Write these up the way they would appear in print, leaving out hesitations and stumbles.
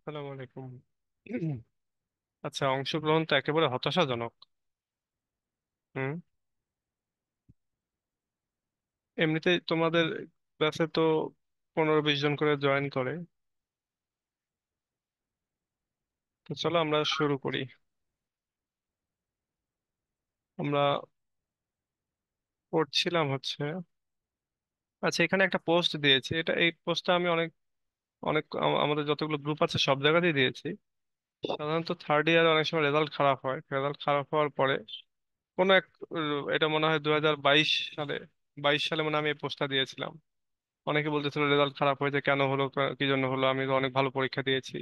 আসসালামু আলাইকুম। আচ্ছা, অংশগ্রহণ তো একেবারে হতাশাজনক। হুম। এমনিতে তোমাদের ক্লাসে তো 15-20 জন করে জয়েন করে। তো চলো আমরা শুরু করি। আমরা পড়ছিলাম হচ্ছে। আচ্ছা, এখানে একটা পোস্ট দিয়েছি, এই পোস্টটা আমি অনেক অনেক আমাদের যতগুলো গ্রুপ আছে সব জায়গাতেই দিয়েছি। সাধারণত থার্ড ইয়ারে অনেক সময় রেজাল্ট খারাপ হয়, রেজাল্ট খারাপ হওয়ার পরে কোনো এক এটা মনে হয় 2022 সালে, 22 সালে মনে হয় আমি এই পোস্টটা দিয়েছিলাম। অনেকে বলতেছিল রেজাল্ট খারাপ হয়েছে, কেন হলো, কি জন্য হলো, আমি তো অনেক ভালো পরীক্ষা দিয়েছি।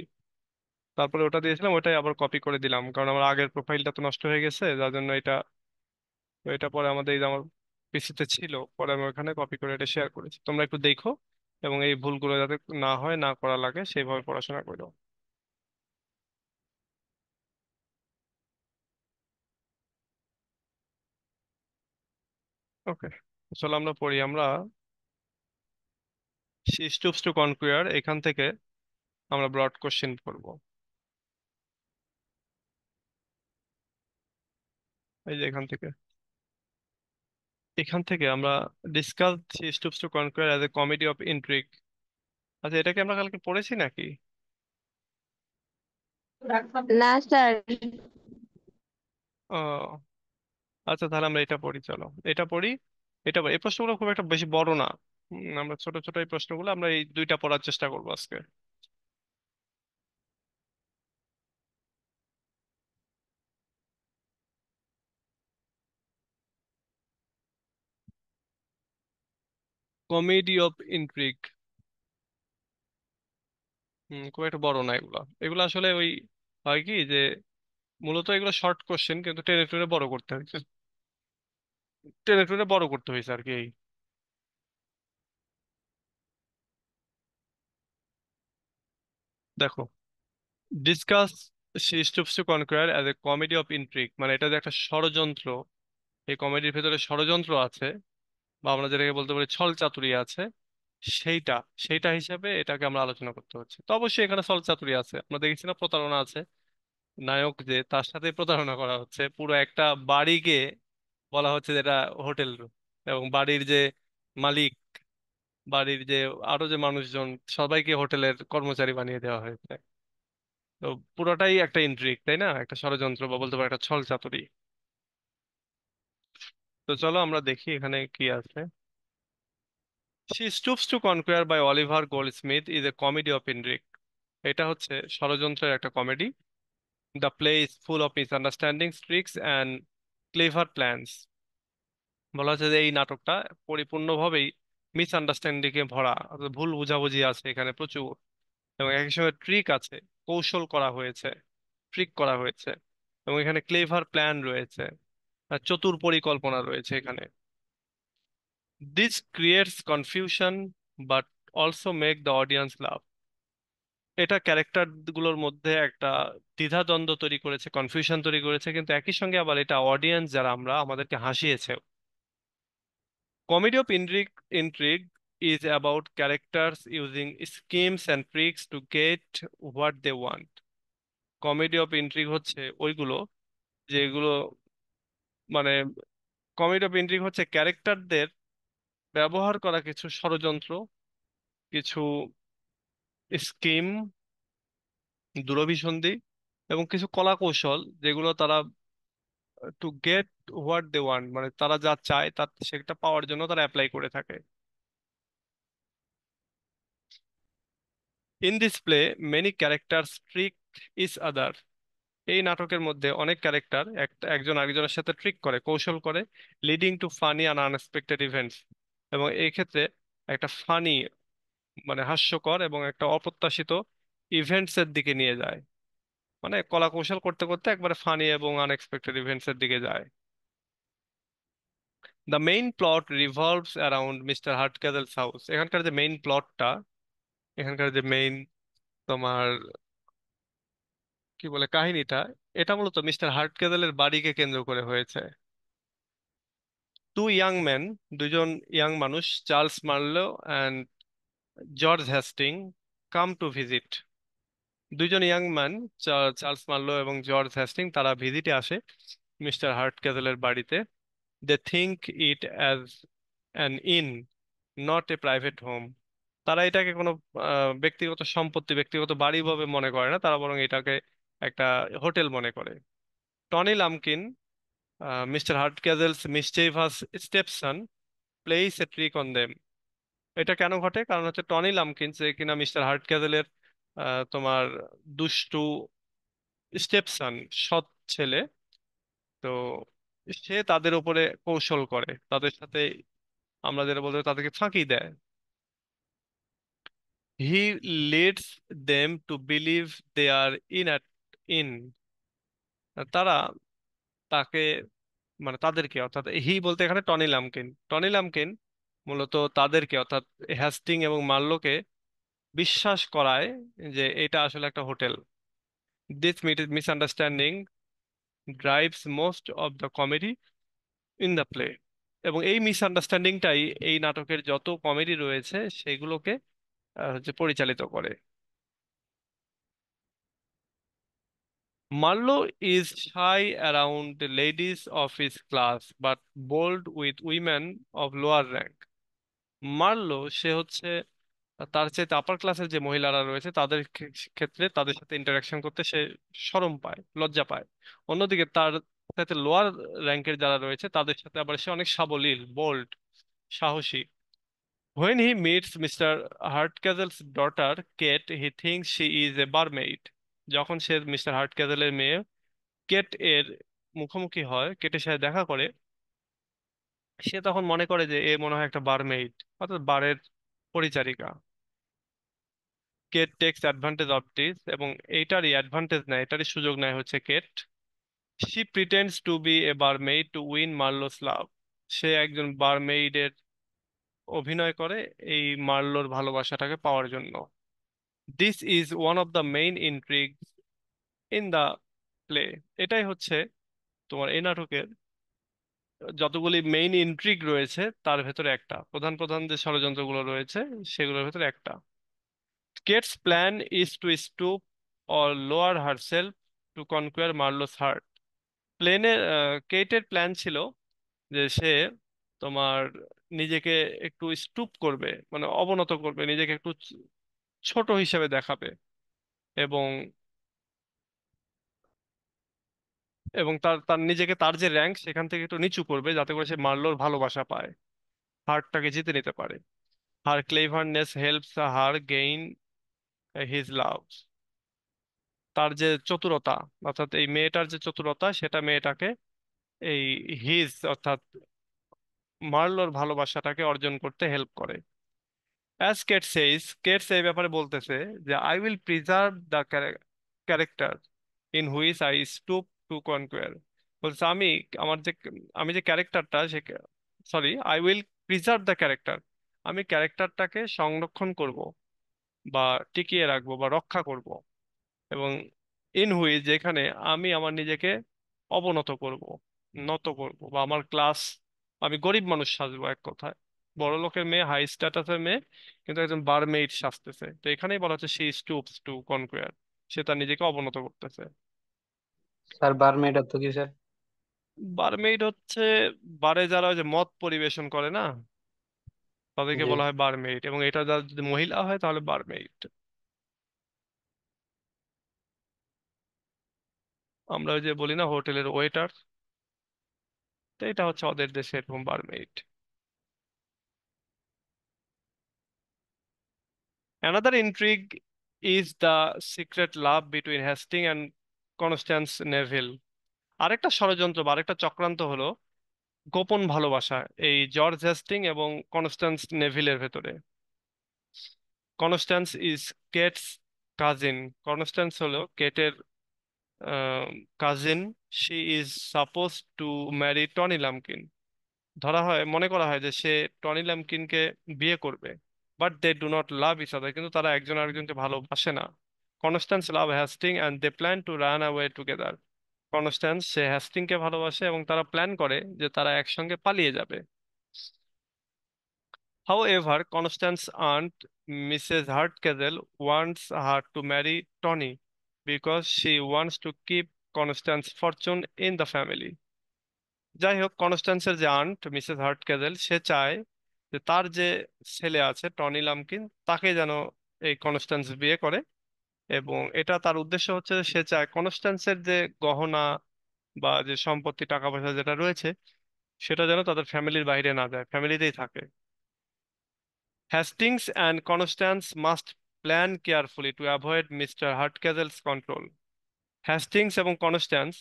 তারপরে ওটা দিয়েছিলাম, ওটাই আবার কপি করে দিলাম, কারণ আমার আগের প্রোফাইলটা তো নষ্ট হয়ে গেছে, যার জন্য এটা পরে আমাদের এই যে আমার পিসিতে ছিল, পরে আমি ওখানে কপি করে এটা শেয়ার করেছি। তোমরা একটু দেখো এবং এই ভুলগুলো যাতে না হয়, না করা লাগে সেইভাবে পড়াশোনা করো। ওকে, চলো আমরা পড়ি। আমরা শি স্টুপস টু কনকুয়ার এখান থেকে আমরা ব্রড কোশ্চেন পড়বো। এই যে এখান থেকে আমরা discuss she stoops to conquer as a comedy of intrigue. আচ্ছা, এটাকে আমরা কালকে পড়েছি নাকি? না স্যার। ও আচ্ছা, তাহলে আমরা এটা পড়ি, চলো এটা পড়ি। এই প্রশ্নগুলো খুব একটা বেশি বড় না। আমরা ছোট ছোট এই প্রশ্নগুলো আমরা এই দুইটা পড়ার চেষ্টা করবো আজকে। Comedy of intrigue. খুব একটা বড় না এগুলা। এগুলো আসলে ওই হয় কি যে, মূলত এগুলো শর্ট কোশ্চেন, কিন্তু টেনে টুনে বড় করতে হয়েছে, টেনে টুনে বড় করতে হয়েছে আর কি। এই দেখো, discuss she stoops to Conquer as a comedy of intrigue, মানে এটা যে একটা ষড়যন্ত্র, এই কমেডির ভেতরে ষড়যন্ত্র আছে, বা আমরা যেটাকে বলতে পারি ছল চাতুরি আছে, সেইটা সেইটা হিসাবে এটাকে আমরা আলোচনা করতে হচ্ছে। তো অবশ্যই এখানে ছল চাতুরি আছে, আমরা দেখেছি না, প্রতারণা আছে। নায়ক যে, তার সাথে প্রতারণা করা হচ্ছে, পুরো একটা বাড়িকে বলা হচ্ছে যে এটা হোটেল রুম, এবং বাড়ির যে মালিক, বাড়ির যে আরো যে মানুষজন, সবাইকে হোটেলের কর্মচারী বানিয়ে দেওয়া হয়েছে। তো পুরোটাই একটা ইন্ট্রিগ, তাই না, একটা ষড়যন্ত্র, বা বলতে পারি একটা ছল চাতুরি। তো চলো আমরা দেখি এখানে কি আছে। She stoops to conquer by Oliver Goldsmith is a comedy of intrigue. এটা হচ্ছে ষড়যন্ত্রের একটা কমেডি। The play is full of misunderstandings, tricks and clever plans. বলা হচ্ছে যে এই নাটকটা পরিপূর্ণভাবেই মিসআন্ডারস্ট্যান্ডিং এ ভরা, অর্থাৎ ভুল বোঝাবুঝি আছে এখানে প্রচুর, এবং একই সঙ্গে ট্রিক আছে, কৌশল করা হয়েছে, ট্রিক করা হয়েছে, এবং এখানে ক্লেভার প্ল্যান রয়েছে, আর চতুর পরিকল্পনা রয়েছে এখানে। This creates confusion but also make the audience love. এটা ক্যারেক্টার গুলোর মধ্যে একটা দ্বিধাদ্বন্দ্ব তৈরি করেছে, কনফিউশন তৈরি করেছে, কিন্তু একই সঙ্গে আবার এটা অডিয়েন্স যারা আমরা, আমাদেরকে হাসিয়েছে। Comedy of intrigue is about characters using schemes and tricks to get what they want. Comedy of intrigue হচ্ছে ওইগুলো যেগুলো, মানে কমেডি অফ ইন্ট্রিগ হচ্ছে ক্যারেক্টারদের ব্যবহার করা কিছু ষড়যন্ত্র, কিছু স্কিম, দূরভিসন্ধি, এবং কিছু কলা কৌশল, যেগুলো তারা to get what they want, মানে তারা যা চায় তা সেটা পাওয়ার জন্য তারা অ্যাপ্লাই করে থাকে। In this play many characters trick each other. এই নাটকের মধ্যে অনেক ক্যারেক্টার একজন আরেকজনের সাথে ট্রিক করে, কৌশল করে, leading to funny and unexpected events. এবং এই ক্ষেত্রে একটা ফানি, মানে হাস্যকর, এবং একটা অপ্রত্যাশিত ইভেন্টস এর দিকে নিয়ে যায়। মানে কলা কৌশল করতে করতে একবারে ফানি এবং আনএক্সপেক্টেড ইভেন্টস এর দিকে যায়। The main plot revolves around Mister Hardcastle's house. এখানকার যে মেইন প্লটটা, এখানকার যে মেইন তোমার কি বলে কাহিনীটা, এটা মূলত মিস্টার হার্টক্যাজেলের বাড়িকে কেন্দ্র করে হয়েছে। টু ইয়াং ম্যান, দুজন ইয়াং মানুষ, Charles Marlow and George Hasting, come to visit. দুইজন ইয়াং ম্যান, চার্লস মার্লো এবং জর্জ হ্যাস্টিং, তারা ভিজিটে আসে মিস্টার হার্ট ক্যাজেলের বাড়িতে। They think it as an inn, not a private home. তারা এটাকে কোনো ব্যক্তিগত সম্পত্তি, ব্যক্তিগত বাড়ি ভাবে মনে করে না, তারা বরং এটাকে একটা হোটেল মনে করে। Tony Lumpkin, Mister Hardcastle's mischievous stepson, place a trick on them. এটা কেন ঘটে? কারণ হচ্ছে টনি লামকিন্স, যে কিনা মিস্টার হার্ট ক্যাজেলের তোমার দুষ্টু স্টেপসন, সৎ ছেলে, তো সে তাদের উপরে কৌশল করে, তাদের সাথে, আমরা যেটা বলতে পারি, তাদেরকে ফাঁকি দেয়। He leads them to believe they are in at inn. তারা তাকে, মানে তাদেরকে, অর্থাৎ হি বলতে এখানে টনি লামকিন, টনি লামকিন মূলত তাদেরকে, অর্থাৎ হ্যাস্টিং এবং মার্লোকে বিশ্বাস করায় যে এটা আসলে একটা hotel. This misunderstanding drives most of the comedy in the play. এবং এই মিসআন্ডারস্ট্যান্ডিংটাই এই নাটকের যত কমেডি রয়েছে সেগুলোকে হচ্ছে পরিচালিত করে। Marlowe is shy around the ladies of his class but bold with women of lower rank. Marlow সে হচ্ছে তার চাইতে আপার ক্লাসের যে মহিলারা রয়েছে তাদের ক্ষেত্রে তাদের সাথে ইন্টারাকশন করতে সে শরম পায়, লজ্জা পায়। অন্যদিকে তার সাথে লোয়ার র্যাঙ্কের যারা রয়েছে তাদের সাথে আবার সে অনেক সাবলীল, বোল্ড, সাহসী। When he meets Mr. Hardcastle's daughter, Kate, he thinks she is a barmaid. যখন সে মিস্টার হার্টক্যাজলের মেয়ে কেট এর মুখোমুখি হয়, কেটের সাথে দেখা করে, সে তখন মনে করে যে এ মনে হয় একটা বারমেইড, অর্থাৎ বারের পরিচারিকা। Kate takes advantage of this, এবং এইটারই অ্যাডভান্টেজ নেয়, এটারই সুযোগ নেয় হচ্ছে Kate. She pretends to be a barmaid to win Marlow's love. সে একজন বারমেইডের অভিনয় করে এই মার্লোর ভালোবাসাটাকে পাওয়ার জন্য। This is one of the main intrigue in the play. এটাই হচ্ছে তোমার এই নাটকের যতগুলি মেইন ইন্ট্রিগ রয়েছে তার ভেতরে একটা, প্রধান প্রধান যে ষড়যন্ত্রগুলো রয়েছে সেগুলোর ভেতরে একটা। Kate's plan is to stoop or lower herself to conquer Marlow's heart. প্লেনের কেটের প্ল্যান ছিল যে সে তোমার নিজেকে একটু স্টুপ করবে, মানে অবনত করবে, নিজেকে একটু ছোট হিসেবে দেখাবে, এবং এবং তার তার নিজেকে, তার যে র্যাঙ্ক সেখান থেকে একটু নিচু করবে, যাতে করে সে মার্লোর ভালোবাসা পায়, হার্টটাকে জিতে নিতে পারে। Her cleverness helps her gain his love. তার যে চতুরতা, অর্থাৎ এই মেয়েটার যে চতুরতা, সেটা মেয়েটাকে এই হিজ অর্থাৎ মার্লোর ভালোবাসাটাকে অর্জন করতে হেল্প করে। অ্যাজ কেট সেইস, কেটস এই ব্যাপারে বলতেছে যে I will preserve the character in which I stoop to conquer. বলছে আমি, আমার যে, আমি যে ক্যারেক্টারটা, সে, sorry, I will preserve the character, আমি ক্যারেক্টারটাকে সংরক্ষণ করব বা টিকিয়ে রাখবো বা রক্ষা করব, এবং ইন হুইচ, যেখানে আমি আমার নিজেকে অবনত করব, নত করব, বা আমার ক্লাস, আমি গরিব মানুষ সাজবো এক কথায়। বড় লোকের মেয়ে, হাই স্ট্যাটাসের মেয়ে, কিন্তু একজন বারমেইড সাজতেছে, তো এখানেই বলা হচ্ছে সে স্টুপস টু কনকুয়ার, সে তার নিজেকে অবনত করতেছে। স্যার বারমেড অর্থ কি স্যার? বারমেইড হচ্ছে বারে যারা ওই যে মদ পরিবেশন করে না, তাদেরকে জি। বলা হয় বারমেইড, এবং এটা যারা যদি মহিলা হয় তাহলে বারমেইড। আমরা ওই যে বলি না হোটেলের ওয়েটার, তো এটা হচ্ছে ওদের দেশে এরকম বারমেইড। Another intrigue is the secret love between Hastings and Constance Neville. আরেকটা ষড়যন্ত্র বা আরেকটা চক্রান্ত হলো গোপন ভালোবাসা এই জর্জ হেস্টিং এবং কনস্ট্যান্স নেভিলের ভেতরে। Constance is Kate's cousin. Constance হলো কেটের cousin. She is suppose to marry Tony Lumpkin. ধরা হয়, মনে করা হয় যে সে টনি ল্যাম্পকিনকে বিয়ে করবে। But they do not love each other, কিন্তু তারা একজন আরেকজনকে ভালোবাসে না। Constance love Hasting and they plan to run away together. Constance সে হ্যাস্টিংকে ভালোবাসে এবং তারা প্ল্যান করে যে তারা একসঙ্গে পালিয়ে যাবে। However, Constance's aunt, Mrs. Hardcastle, wants her to marry Tony. Because she wants to keep Constance fortune in the family. যাই হোক, কনস্ট্যান্সের যে আন্ট মিসেস হার্টকেজেল, সে চায় যে তার যে ছেলে আছে টনি লাম্পকিন, তাকে যেন এই কনস্ট্যান্স বিয়ে করে। এবং এটা তার উদ্দেশ্য হচ্ছে যে সে চায় কনস্ট্যান্সের যে গহনা বা যে সম্পত্তি টাকা পয়সা যেটা রয়েছে, সেটা যেন তাদের ফ্যামিলির বাইরে না যায়, ফ্যামিলিতেই থাকে। Hastings and Constance must plan carefully to avoid Mr Hardcastle's control. Hastings এবং কনস্ট্যান্স,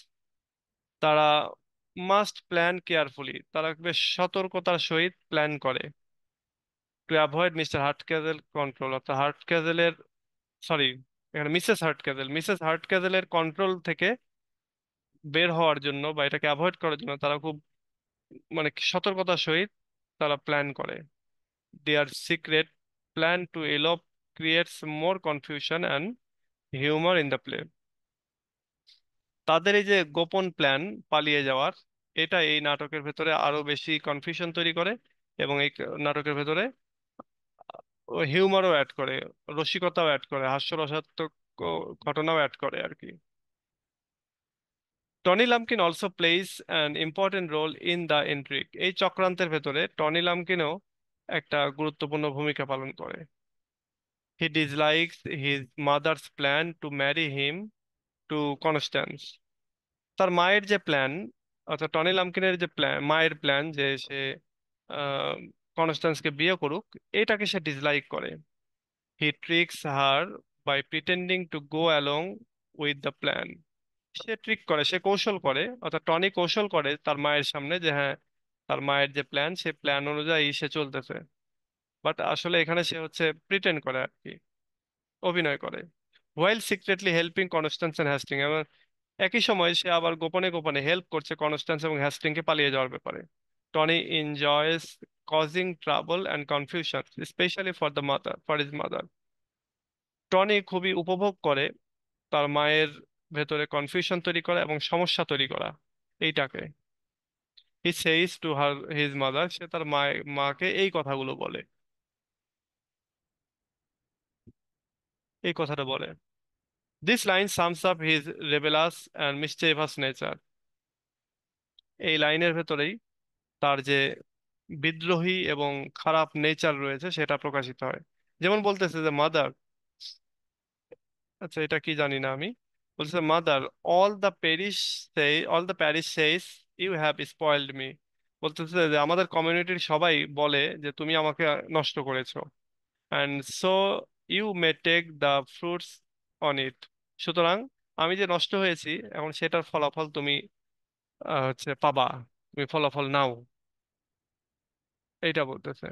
তারা মাস্ট প্ল্যান কেয়ারফুলি, তারা বেশ সতর্কতার সহিত প্ল্যান করে টু অ্যাভয়েড মিস্টার হার্টকেজেল কন্ট্রোল, অর্থাৎ হার্টকেজেলের, সরি, এখানে মিসেস হার্টকেজেলের কন্ট্রোল থেকে বের হওয়ার জন্য বা এটাকে অ্যাভয়েড করার জন্য তারা খুব মানে সতর্কতার সহিত তারা প্ল্যান করে। Their secret plan to elope creates more confusion and humour in the play. তাদের এই যে গোপন প্ল্যান পালিয়ে যাওয়ার, এটা এই নাটকের ভেতরে আরো বেশি কনফিউশন তৈরি করে এবং এই নাটকের ভেতরে হিউমারও অ্যাড করে, রসিকতাও অ্যাড করে, হাস্যরসাত্মক ঘটনাও অ্যাড করে আর কি। Tony Lumpkin also plays an important role in the intrigue. এই চক্রান্তের ভেতরে টনি লাম্পকিনও একটা গুরুত্বপূর্ণ ভূমিকা পালন করে। He dislikes his mother's plan to marry him to Constance. তার মায়ের যে প্ল্যান, অর্থাৎ টনি লাম্পকিনের যে প্ল্যান, মায়ের প্ল্যান যে সে কনস্ট্যান্সকে বিয়ে করুক, এটাকে সে ডিসলাইক করে। He tricks her by pretending to go along with the plan. সে ট্রিক করে, সে কৌশল করে, অর্থাৎ টনি কৌশল করে তার মায়ের সামনে যে হ্যাঁ, তার মায়ের যে প্ল্যান সে প্ল্যান অনুযায়ী সে চলতেছে। বাট আসলে এখানে সে হচ্ছে প্রিটেন্ড করে আর কি, অভিনয় করে। হোয়াইল সিক্রেটলি হেল্পিং কনস্ট্যান্স এন্ড হ্যাস্টিং, এবং একই সময় সে আবার গোপনে গোপনে হেল্প করছে কনস্ট্যান্স এবং হ্যাস্টিংকে পালিয়ে যাওয়ার ব্যাপারে। Tony enjoys causing trouble and confusion specially for his mother. Tony খুবই উপভোগ করে তার মায়ের ভেতরে কনফিউশন তৈরি করা এবং সমস্যা তৈরি করা এইটাকে। He says to her his mother, সে তার মাকে এই কথাগুলো বলে, এই কথাটা বলে। This line sums up his rebellious and mischievous nature. এই লাইনের ভেতরেই তার যে বিদ্রোহী এবং খারাপ নেচার রয়েছে সেটা প্রকাশিত হয়। যেমন বলতেছে যে মাদার, আচ্ছা এটা কি জানি না আমি, বলছে mother, all the parish says you have spoiled me. বলতেছে যে আমাদের কমিউনিটির সবাই বলে যে তুমি আমাকে নষ্ট করেছো। And so you may take the fruits on it. সুতরাং আমি যে নষ্ট হয়েছি এখন সেটার ফলাফল তুমি হচ্ছে পাবা, তুমি ফলাফল নাও, এইটা বলতেছে।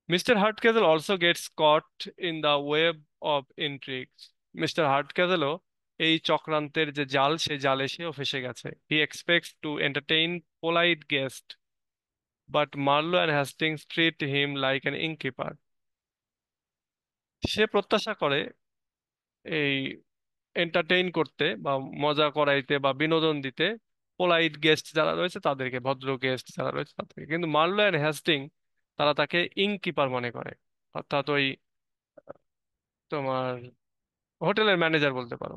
Mr Hardcastle also gets caught in the web of intrigues. Mr হার্টকেজেলও এই চক্রান্তের যে জাল, সেই জালে সেও ফেসে গেছে। He expects to entertain polite guest, but Marlow and Hastings treat him like an innkeeper. সে প্রত্যাশা করে এই এন্টারটেইন করতে বা মজা করাইতে বা বিনোদন দিতে পোলাইট গেস্ট যারা রয়েছে তাদেরকে, ভদ্র গেস্ট যারা রয়েছে তাদেরকে, কিন্তু মার্লো অ্যান্ড হ্যাস্টিং তারা তাকে ইনকিপার মনে করে, অর্থাৎ ওই তোমার হোটেলের ম্যানেজার বলতে পারো।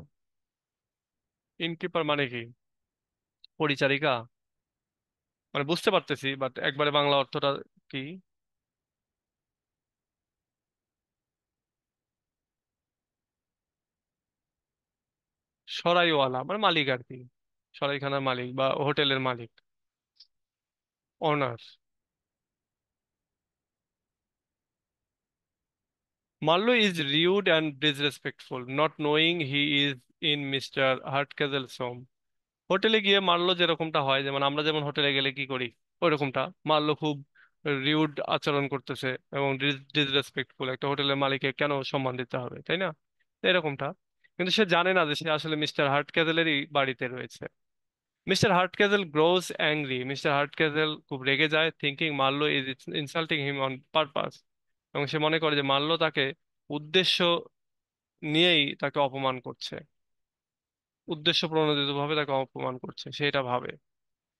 ইনকিপার মানে কি? পরিচারিকা? মানে বুঝতে পারতেছি, বাট একবারে বাংলা অর্থটা কি? সরাইওয়ালা মানে মালিক আর কি, সরাইখানার মালিক বা হোটেলের মালিক, owner. Marlow is rude and disrespectful, not knowing he is in Mr Hardcastle's home. হোটেলে গিয়ে মার্লো যেরকমটা হয়, যেমন আমরা যেমন হোটেলে গেলে কি করি, ওইরকমটা মার্লো খুব রিউড আচরণ করতেছে এবং ডিসরেসপেক্টফুল। একটা হোটেলের মালিককে কেন সম্মান দিতে হবে, তাই না? তো এরকমটা। কিন্তু সে জানে না যে সে আসলে মিস্টার হার্টক্যাজেলেরই বাড়িতে রয়েছে। মিস্টার হার্টক্যাজেল গ্রোজ অ্যাংরি, মিস্টার হার্টক্যাজেল খুব রেগে যায়, thinking Marlowe is insulting him on purpose. এবং সে মনে করে যে মার্লো তাকে উদ্দেশ্য নিয়েই তাকে অপমান করছে, উদ্দেশ্য প্রণোদিত ভাবে তাকে অপমান করছে, সে এটা ভাবে।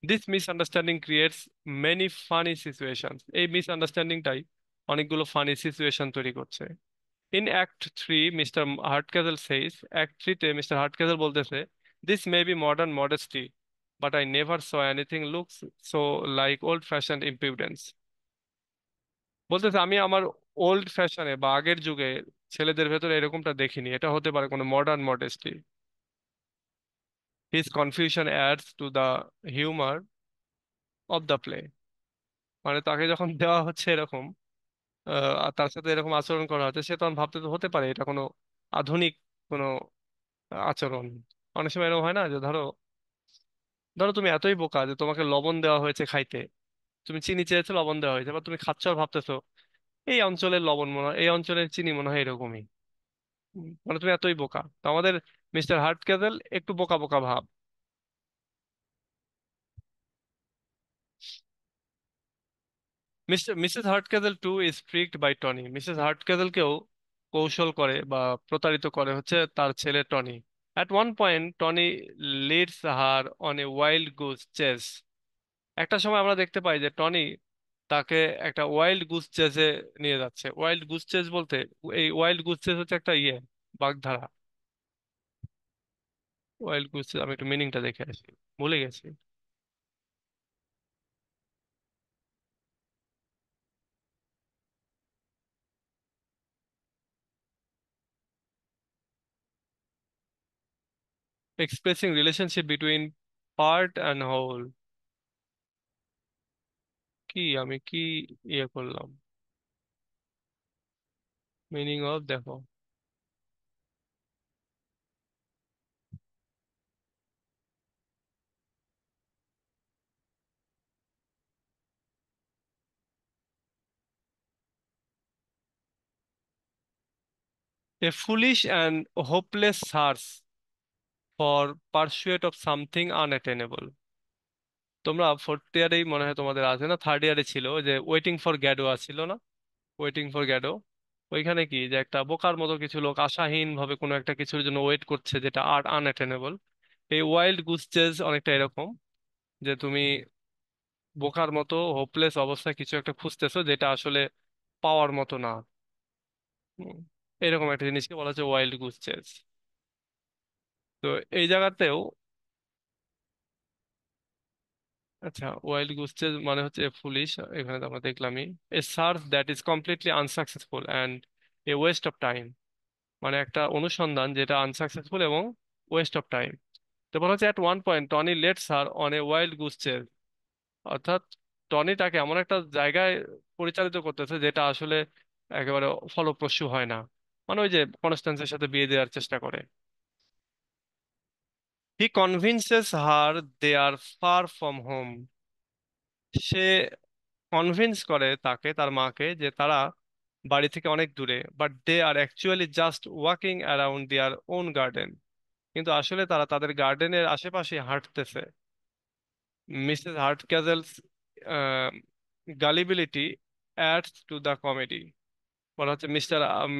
This misunderstanding creates many funny situation. এই মিসআন্ডারস্ট্যান্ডিংটাই অনেকগুলো ফানি সিচুয়েশন তৈরি করছে। In act three Mr Hardcastle says, act থ্রিতে মিস্টার হার্টক্যাজল বলতেছে, this may be modern modesty but I never saw anything looks so like old fashion impudence. বলতেছে আমি আমার ওল্ড ফ্যাশনে বা আগের যুগে ছেলেদের ভেতরে এরকমটা দেখিনি, এটা হতে পারে কোনো modern modesty. His confusion ads to the humour of the play. মানে তাকে যখন দেওয়া হচ্ছে এরকম আর তার সাথে এরকম আচরণ করা হচ্ছে, সে তখন ভাবতে তো হতে পারে এটা কোনো আধুনিক কোনো আচরণ। অনেক সময় এরকম হয় না যে ধরো, ধরো তুমি এতই বোকা যে তোমাকে লবণ দেওয়া হয়েছে খাইতে, তুমি চিনি চেয়েছো লবণ দেওয়া হয়েছে, বা তুমি খাচ্ছ আর ভাবতেছো এই অঞ্চলের লবণ মনে হয়, এই অঞ্চলের চিনি মনে হয় এরকমই। মানে তুমি এতই বোকা। তো আমাদের মিস্টার হার্ট ক্যাজেল একটু বোকা বোকা ভাব। Mrs Hardcastle too is tricked by Tony. Mrs হার্ট ক্যাজেলকেও কৌশল করে বা প্রতারিত করে হচ্ছে তার ছেলে Tony. At one point Tony leads her on a wild goose chase. একটা সময় আমরা দেখতে পাই যে টনি তাকে একটা ওয়াইল্ড গুজ চেসে নিয়ে যাচ্ছে। ওয়াইল্ড গুজ চেস বলতে, এই ওয়াইল্ড গুজ চেস হচ্ছে একটা বাগধারা। ওয়াইল্ড গুজ চেস আমি একটু মিনিংটা দেখে আসি, ভুলে গেছি। Expressing relationship between part and whole. কি আমি কি করলাম, মিনিং অফ দেখো। A foolish and hopeless search for pursuit of something unattainable। তোমরা ফোর্থ ইয়ারেই মনে হয় তোমাদের আছে না, থার্ড ইয়ারে ছিল যে ওয়েটিং ফর গ্যাডো ছিল না, ওয়েটিং ফর গ্যাডো। ওইখানে কি যে একটা বোকার মতো কিছু লোক আশাহীন ভাবে কোনো একটা কিছুর জন্য ওয়েট করছে যেটা আর আনঅ্যাটেনেবল। এই ওয়াইল্ড গুজ চেজ অনেকটা এরকম, যে তুমি বোকার মতো হোপলেস অবস্থায় কিছু একটা খুঁজতেছো যেটা আসলে পাওয়ার মতো না। হুম, এরকম একটা জিনিসকে বলা হচ্ছে ওয়াইল্ড গুজ চেজ। তো এই জায়গাতেও, আচ্ছা, ওয়াইল্ড গুসেস মানে হচ্ছে ফুলিশ, এখানে তো আমরা দেখলামই। A search that is completely unsuccessful and a waste of time. মানে একটা অনুসন্ধান যেটা আনসাকসেসফুল এবং ওয়েস্ট অফ টাইম। তো বলা হচ্ছে at one point Tony leads her on a wild goose chase. অর্থাৎ টনি তাকে এমন একটা জায়গায় পরিচালিত করতেছে যেটা আসলে একেবারে ফলপ্রসূ হয় না। মানে ওই যে কনস্ট্যান্সের সাথে বিয়ে দেওয়ার চেষ্টা করে। He convinces her they are far from home. সে কনভিন্স করে তাকে, তার মাকে, যে তারা বাড়ি থেকে অনেক দূরে, but they are actually just walking around their own garden. কিন্তু আসলে তারা তাদের গার্ডেনের আশেপাশে হাঁটতেছে। Mrs Hardcastle's gullibility adds to the comedy. বলা হচ্ছে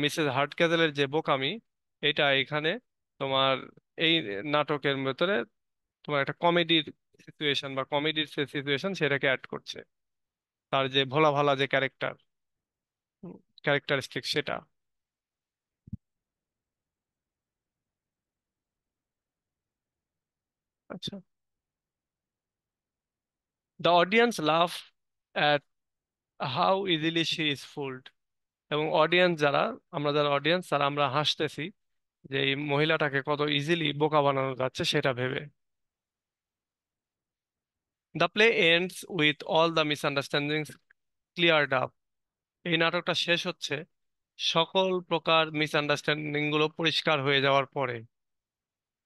মিসেস হার্ট ক্যাজেলের যে বোকামি, এটা এখানে তোমার এই নাটকের ভেতরে তোমার একটা কমেডির সিচুয়েশন বা কমেডির সিচুয়েশন সেটাকে অ্যাড করছে, তার যে ভোলা ভালা যে ক্যারেক্টার, ক্যারেক্টারিস্টিক সেটা। আচ্ছা, the audience love at how easily she is fooled. এবং অডিয়েন্স যারা, আমরা যারা অডিয়েন্স তারা আমরা হাসতেছি যে এই মহিলাটাকে কত ইজিলি বোকা বানানো যাচ্ছে সেটা ভেবে। The play ends with all the misunderstandings cleared up. এই নাটকটা শেষ হচ্ছে সকল প্রকার মিসআন্ডারস্ট্যান্ডিং গুলো পরিষ্কার হয়ে যাওয়ার পরে।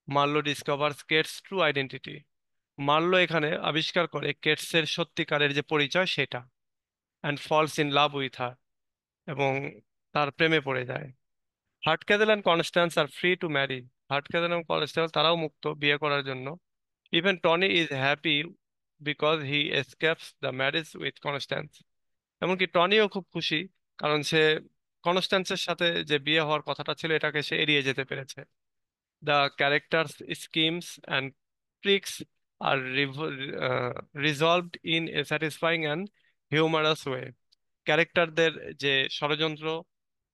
Marlow discovers Kate's true identity. Marlow এখানে আবিষ্কার করে কেটসের সত্যিকারের যে পরিচয় সেটা, and falls in love with her, এবং তার প্রেমে পড়ে যায়। Hardcastle and Constance are free to marry. Hardcastle এবং কনস্ট্যান্স তারাও মুক্ত বিয়ে করার জন্য। Even Tony is happy because he escapes the marriage with Constance. এমনকি টনিও খুব খুশি কারণ সে কনস্ট্যান্সের সাথে যে বিয়ে হওয়ার কথাটা ছিল এটাকে সে এড়িয়ে যেতে পেরেছে। The characters schemes and tricks are resolved in a satisfying and humorous way. ক্যারেক্টারদের যে ষড়যন্ত্র,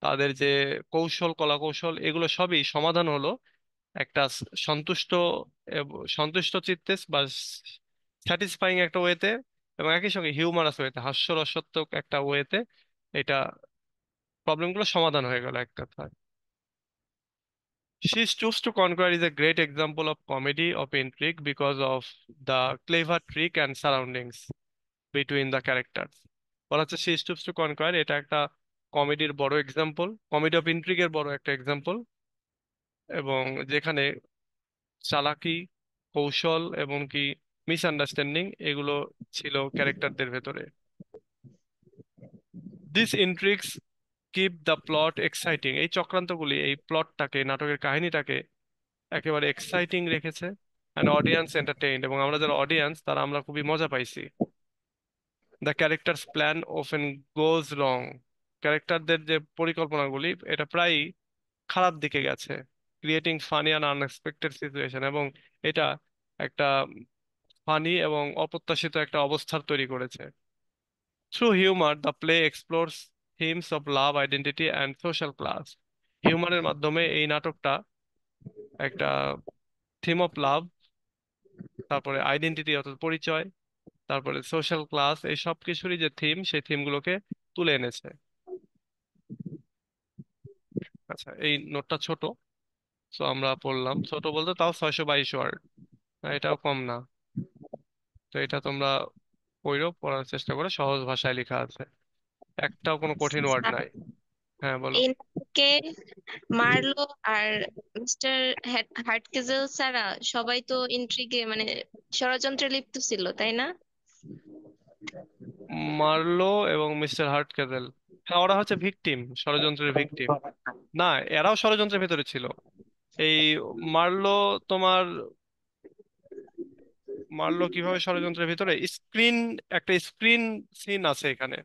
তাদের যে কৌশল কলা কৌশল, এগুলো সবই সমাধান হলো একটা সন্তুষ্ট সন্তুষ্ট চিত্তে বা স্যাটিসফাইং একটা ওয়েতে, এবং একই সঙ্গে হিউমারাস ওয়েতে, হাস্যরসাত্মক একটা ওয়েতে এটা প্রবলেমগুলো সমাধান হয়ে গেল এক কথায়। She Stoops to Conquer is a great example of comedy of intrigue because of the clever trick and surroundings between the characters. বলা হচ্ছে She Stoops to Conquer এটা একটা কমেডির বড় এক্সাম্পল, কমেডি অফ ইন্ট্রিগের বড় একটা এক্সাম্পল, এবং যেখানে চালাকি, কৌশল এবং কি মিসআন্ডারস্ট্যান্ডিং এগুলো ছিল ক্যারেক্টারদের ভেতরে। This intrigues keep the plot exciting, এই চক্রান্তগুলি এই প্লটটাকে, নাটকের কাহিনীটাকে একেবারে এক্সাইটিং রেখেছে, অ্যান্ড অডিয়েন্স এন্টারটেইনড, এবং আমরা যারা অডিয়েন্স তারা আমরা খুবই মজা পাইছি। দ্য ক্যারেক্টার্স প্ল্যান অফেন গোজ রং, ক্যারেক্টারদের যে পরিকল্পনাগুলি এটা প্রায়ই খারাপ দিকে গেছে। Creating funny and unexpected situation, এবং এটা একটা ফানি এবং অপ্রত্যাশিত একটা অবস্থার তৈরি করেছে। Through humour the play explores themes of love, identity and social class, হিউমারের মাধ্যমে এই নাটকটা একটা থিম অফ লাভ, তারপরে আইডেন্টিটি অর্থাৎ পরিচয়, তারপরে সোশ্যাল ক্লাস, এই সব কিছুরই যে থিম, সেই থিমগুলোকে তুলে এনেছে। আচ্ছা, এই নোটটা ছোট, তো আমরা পড়লাম, ছোট বলতে তাও 622 ওয়ার্ড, এটাও কম না। তো এটা তোমরা পড়ো, পড়ার চেষ্টা করে, সহজ ভাষায় লেখা আছে, একটাও কোনো কঠিন ওয়ার্ড নাই। হ্যাঁ বলো। এই নাটকে মার্লো আর মিস্টার হার্টকেজেল ছাড়া সবাই তো ইন্ট্রিগে মানে ষড়যন্ত্রে লিপ্ত ছিল, তাই না? মার্লো এবং মিস্টার হার্টকেজেল, হ্যাঁ ওরা হচ্ছে ভিকটিম, ষড়যন্ত্রের ভিকটিম। না, এরাও ষড়যন্ত্রের ভেতরে ছিল। এই মার্লো, তোমার মারলো কিভাবে ষড়যন্ত্রের ভিতরে, স্ক্রিন, একটা স্ক্রিন সিন আছে এখানে,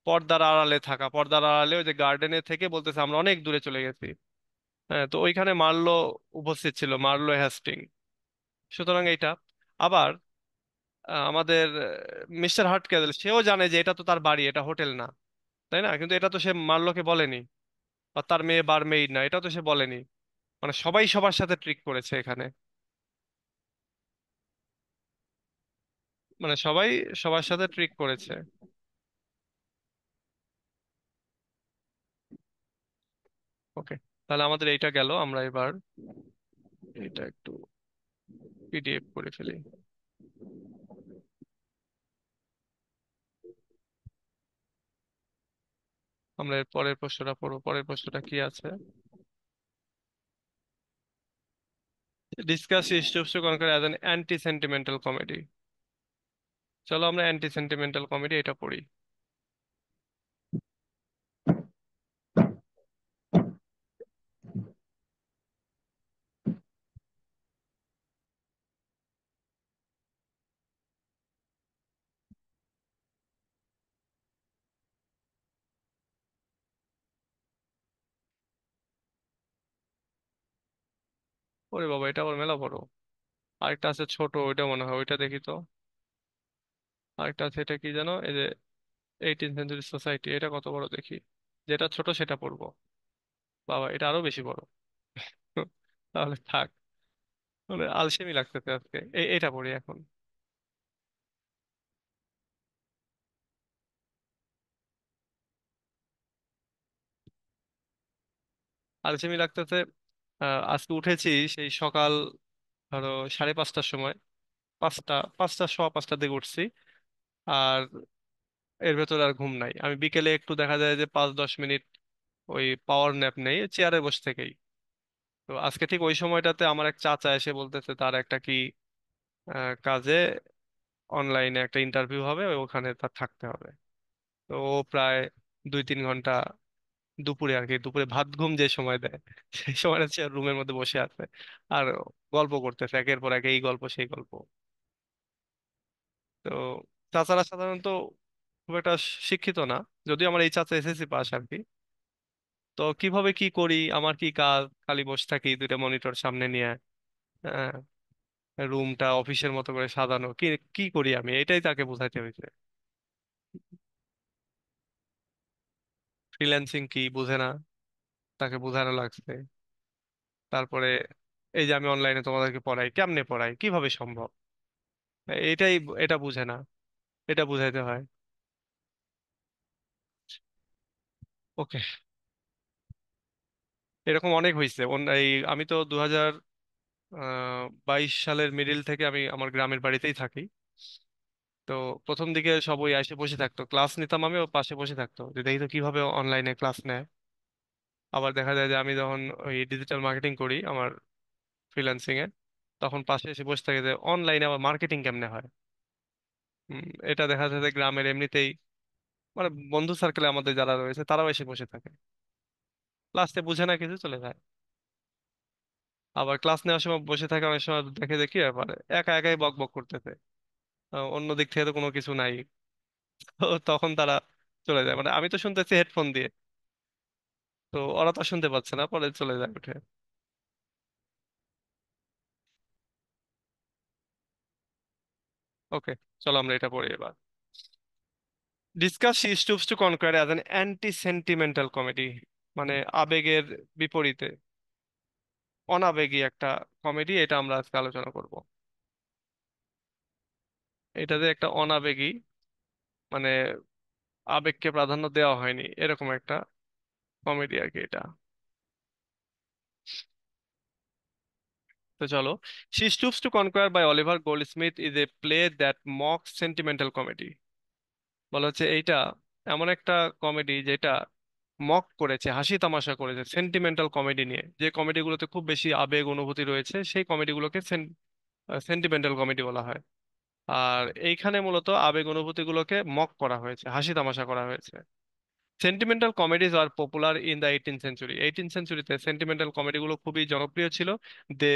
পর্দার আড়ালে থাকা, পর্দার আড়ালে ওই যে গার্ডেনে থেকে বলতেছে আমরা অনেক দূরে চলে গেছি। হ্যাঁ, তো ওইখানে মার্লো উপস্থিত ছিল, মার্লো হ্যাস্টিং। সুতরাং এইটা আবার আমাদের মিস্টার হার্টকেল, সেও জানে যে এটা তো তার বাড়ি, এটা হোটেল না, তাই না? কিন্তু এটা তো সে মার্লোকে বলেনি, বা তার মেয়ে বারমেইড না, এটা তো সে বলেনি। মানে সবাই সবার সাথে ট্রিক করেছে এখানে, মানে সবাই সবার সাথে ট্রিক করেছে। ওকে, তাহলে আমাদের এইটা গেল, আমরা এবার এটা একটু পিডিএফ করে ফেলি। আমরা এর পরের প্রশ্নটা পড়বো, পরের প্রশ্নটা কি আছে? Discuss Stoops to Conquer as an anti sentimental comedy. চলো আমরা অ্যান্টি সেন্টিমেন্টাল কমেডি এটা পড়ি। ওরে বাবা, এটা আবার মেলা বড়। আরেকটা আছে ছোট, ওইটা মনে হয়, ওইটা দেখি তো। আরেকটা আছে, এটা কি জানো, এই যে 18th সেঞ্চুরি সোসাইটি, এটা কত বড় দেখি। যেটা ছোট সেটা পড়বো। বাবা, এটা আরো বেশি বড়। তাহলে থাক, মানে আলসেমি লাগতেছে আজকে, এটা পড়ি এখন। আলসেমি লাগতেছে। আজকে উঠেছি সেই সকাল, ধরো 5:30টার সময়, 5টা, 5টা, সোয়া 5টার দিকে উঠছি। আর এর ভেতর আর ঘুম নাই। আমি বিকেলে একটু দেখা যায় যে 5-10 মিনিট ওই পাওয়ার ন্যাপ নেই চেয়ারে বসে থেকেই। তো আজকে ঠিক ওই সময়টাতে আমার এক চাচা এসে বলতেছে তার একটা কি কাজে অনলাইনে একটা ইন্টারভিউ হবে, ওখানে তার থাকতে হবে। তো ও প্রায় 2-3 ঘন্টা দুপুরে আর কি, দুপুরে ভাত ঘুম যে সময় দেয় সেই সময় সে রুমের মধ্যে বসে আছে আর গল্প করতেছে, একের পর এক এই গল্প সেই গল্প। তো চাচারা সাধারণত খুব একটা শিক্ষিত না, যদিও আমার এই চাচা এসএসসি পাস আর কি। তো কিভাবে কি করি, আমার কি কাজ, খালি বসে থাকি দুইটা মনিটর সামনে নিয়ে। হ্যাঁ, রুমটা অফিসের মতো করে সাজানো, কি কি করি আমি, এটাই তাকে বোঝাইতে হয়েছে। ফ্রিল্যান্সিং কি বুঝে না, তাকে বোঝানো লাগছে। তারপরে এই যে আমি অনলাইনে তোমাদেরকে পড়াই, কেমনে পড়াই, কিভাবে সম্ভব, এটাই, এটা বুঝে না, এটা বুঝাইতে হয়। ওকে, এরকম অনেক হয়েছে। এই আমি তো 2022 সালের মিডিল থেকে আমি আমার গ্রামের বাড়িতেই থাকি। তো প্রথম দিকে সব ওই এসে বসে থাকতো, ক্লাস নিতাম আমি, ও পাশে বসে থাকতো যে দেখি তো কিভাবে অনলাইনে ক্লাস নেয়। আবার দেখা যায় যে আমি যখন ওই ডিজিটাল মার্কেটিং করি আমার ফ্রিল্যান্সিং এ, তখন পাশে এসে বসে থাকে যে অনলাইনে আবার মার্কেটিং কেমনে হয়। এটা দেখা যায় যে গ্রামের এমনিতেই মানে বন্ধু সার্কেলে আমাদের যারা রয়েছে তারাও এসে বসে থাকে, ক্লাসে বুঝে না কিছু, চলে যায়। আবার ক্লাস নেওয়ার সময় বসে থাকে, অনেক সময় দেখে যে কি ব্যাপার, একা একাই বক বক করতেছে, অন্য দিক থেকে তো কোনো কিছু নাই। তো তখন তারা চলে যায়, মানে আমি তো শুনতেছি হেডফোন দিয়ে, তো ওরা তো শুনতে পাচ্ছে না, পরে চলে যায় উঠে। ওকে, চলো আমরা এটা পড়ি এবার। Discuss she stoops to Conquer as an anti sentimental comedy, মানে আবেগের বিপরীতে অনাবেগী একটা কমেডি, এটা আমরা আজকে আলোচনা করব। এটাতে একটা অনাবেগী, মানে আবেগকে প্রাধান্য দেওয়া হয়নি এরকম একটা কমেডি আর কি এটা। তো চলো, She stoops to Conquer by Oliver Goldsmith is a play that mocks sentimental comedy. বলা হচ্ছে এইটা এমন একটা কমেডি যেটা মক করেছে, হাসি তামাশা করেছে সেন্টিমেন্টাল কমেডি নিয়ে। যে কমেডিগুলোতে খুব বেশি আবেগ অনুভূতি রয়েছে সেই কমেডিগুলোকে সেন্টিমেন্টাল কমেডি বলা হয়। আর এইখানে মূলত আবেগ অনুভূতিগুলোকে মক করা হয়েছে, হাসি তামাশা করা হয়েছে। Sentimental comedies are popular in the 18th century. 18th সেঞ্চুরিতে সেন্টিমেন্টাল কমেডিগুলো খুবই জনপ্রিয় ছিল। They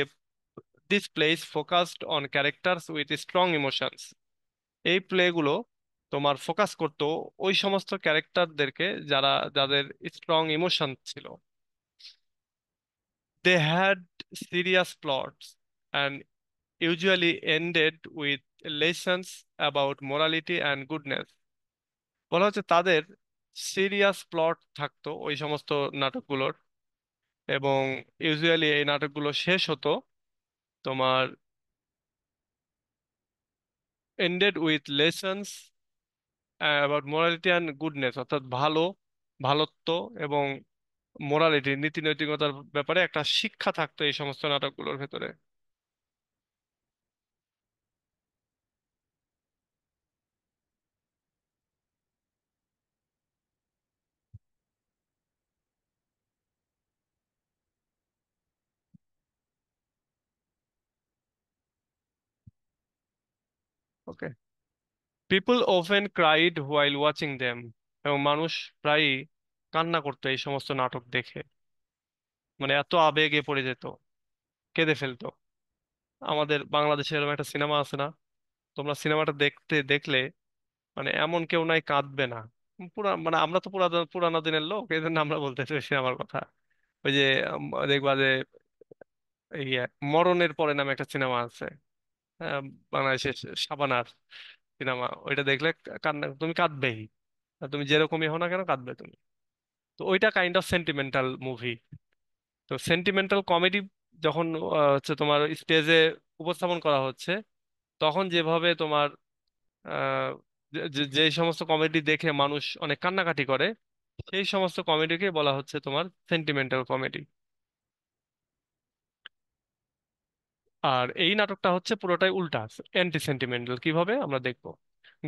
this plays focused on characters with strong emotions. এই প্লেগুলো তোমার ফোকাস করতো ওই সমস্ত ক্যারেক্টারদেরকে যাদের স্ট্রং ইমোশন ছিল। They had serious plots and usually ended with lessons about morality and goodness. বলা হচ্ছে তাদের সিরিয়াস প্লট থাকতো ওই সমস্ত নাটকগুলোর, এবং ইউজুয়ালি এই নাটকগুলো শেষ হতো তোমার ended with lessons about morality and goodness, অর্থাৎ ভালোত্ব এবং মোরালিটি, নীতি নৈতিকতার ব্যাপারে একটা শিক্ষা থাকতো এই সমস্ত নাটকগুলোর ভেতরে। Okay, people often cried while watching them, এবং মানুষ প্রায়ই কান্না করতো এই সমস্ত নাটক দেখে, মানে এত আবেগে পড়ে যেত, কেঁদে ফেলতো। আমাদের বাংলাদেশে এরকম একটা সিনেমা আছে না, তোমরা সিনেমাটা দেখলে মানে এমন কেউ নাই কাঁদবে না। পুরা মানে আমরা তো পুরানো দিনের লোক, এই জন্য আমরা বলতে চাইছি আমার কথা। ওই যে দেখবা যে ইয়ে মরণের পরে নামে একটা সিনেমা আছে, আহ, বাংলাদেশের শাবানার সিনেমা, ওইটা দেখলে কান্না, তুমি কাঁদবেই, আর তুমি যেরকমই হও না কেন কাঁদবে তুমি। তো ওইটা কাইন্ড অফ সেন্টিমেন্টাল মুভি। তো সেন্টিমেন্টাল কমেডি যখন হচ্ছে তোমার স্টেজে উপস্থাপন করা হচ্ছে, তখন যেভাবে তোমার যে সমস্ত কমেডি দেখে মানুষ অনেক কান্নাকাটি করে, সেই সমস্ত কমেডিকে বলা হচ্ছে তোমার সেন্টিমেন্টাল কমেডি। আর এই নাটকটা হচ্ছে পুরোটাই উল্টা, অ্যান্টি সেন্টিমেন্টাল। কিভাবে আমরা দেখবো।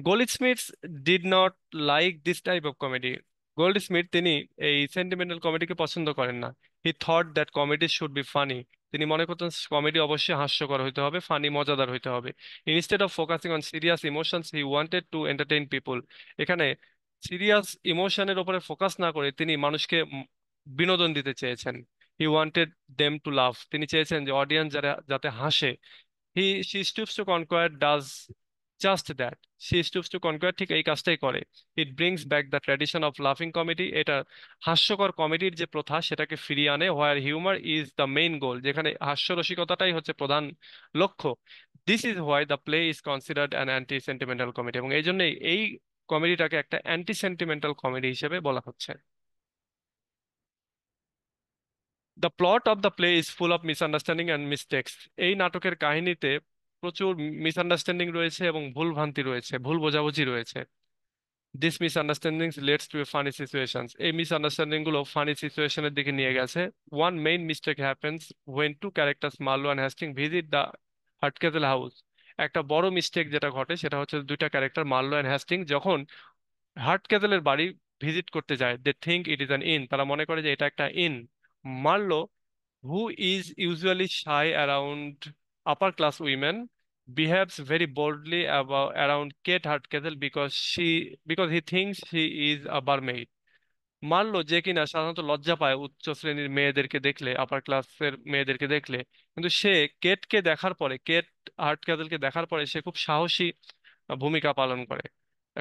Goldsmith did not like this type of comedy. Goldsmith তিনি এই সেন্টিমেন্টাল কমেডিকে পছন্দ করেন না। He thought that comedy should be funny. তিনি মনে করতেন কমেডি অবশ্যই হাস্যকর হইতে হবে, ফানি, মজাদার হইতে হবে। Instead of focusing on serious emotions he wanted to entertain people. এখানে সিরিয়াস ইমোশনের উপরে ফোকাস না করে তিনি মানুষকে বিনোদন দিতে চেয়েছেন। হি ওয়ান্টেড দেম টু লাভ, তিনি চেয়েছেন যে অডিয়েন্স যারা যাতে হাসে। She stoops to conquer does just that. She stoops to conquer ঠিক এই কাজটাই করে। It brings back the tradition of লাফিং কমেডি, এটা হাস্যকর কমেডির যে প্রথা সেটাকে ফিরিয়ে আনে। Where humour is the main goal, যেখানে হাস্যরসিকতাটাই হচ্ছে প্রধান লক্ষ্য। This is why the play is considered an anti sentimental comedy, এবং এই জন্যই এই কমেডিটাকে একটা অ্যান্টি সেন্টিমেন্টাল কমেডি হিসেবে বলা হচ্ছে। The plot of the play is full of misunderstanding and mistakes, এই নাটকের কাহিনীতে প্রচুর মিসআন্ডারস্ট্যান্ডিং রয়েছে এবং ভুল ভ্রান্তি রয়েছে, ভুল বোঝাবুঝি রয়েছে। This misunderstandings leads to funny situations, এই মিসআন্ডারস্ট্যান্ডিং গুলো ফানি সিচুয়েশনের দিকে নিয়ে গেছে। One main mistake happens when two characters Marlow and Hasting visit the Hardcastle house, একটা বড় মিস্টেক যেটা ঘটে সেটা হচ্ছে দুইটা ক্যারেক্টার মার্লো অ্যান্ড হ্যাস্টিং যখন হার্ট ক্যাসেলের বাড়ি ভিজিট করতে যায়, they think it is an inn, তারা মনে করে যে এটা একটা inn. Marlow, who is usually shy around upper class women, behaves very boldly around Kate Hardcastle because he thinks she is a barmaid. মানলো যে কিনা সাধারণত লজ্জা পায় উচ্চ শ্রেণীর মেয়েদেরকে দেখলে, আপার ক্লাসের মেয়েদেরকে দেখলে, কিন্তু সে কেটকে দেখার পরে, কেট হার্টক্যাজলকে দেখার পরে সে খুব সাহসী ভূমিকা পালন করে,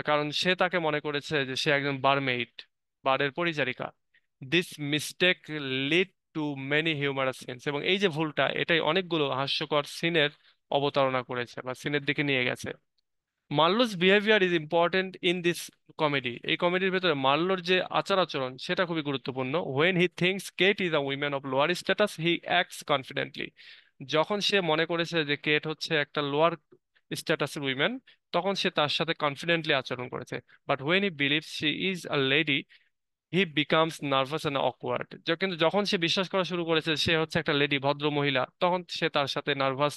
কারণ সে তাকে মনে করেছে যে সে একজন বারমেইড, বারের পরিচারিকা। This mistake lead to many humorous scenes, এবং এই যে ভুলটা এটাই অনেকগুলো হাস্যকর সিনের অবতারণা করেছে বা সিনের দিকে নিয়ে গেছে। Marlow's behaviour is important in this comedy, এই কমেডির ভেতরে মার্লোর যে আচার আচরণ সেটা খুবই গুরুত্বপূর্ণ। When he thinks Kate is a women of lower status he acts confidently, যখন সে মনে করেছে যে কেট হচ্ছে একটা লোয়ার স্ট্যাটাসের উইমেন, তখন সে তার সাথে কনফিডেন্টলি আচরণ করেছে। But when he believes she is a lady he becomes nervous and awkward, কিন্তু যখন সে বিশ্বাস করা শুরু করেছে সে হচ্ছে একটা লেডি, ভদ্র মহিলা, তখন সে তার সাথে নার্ভাস,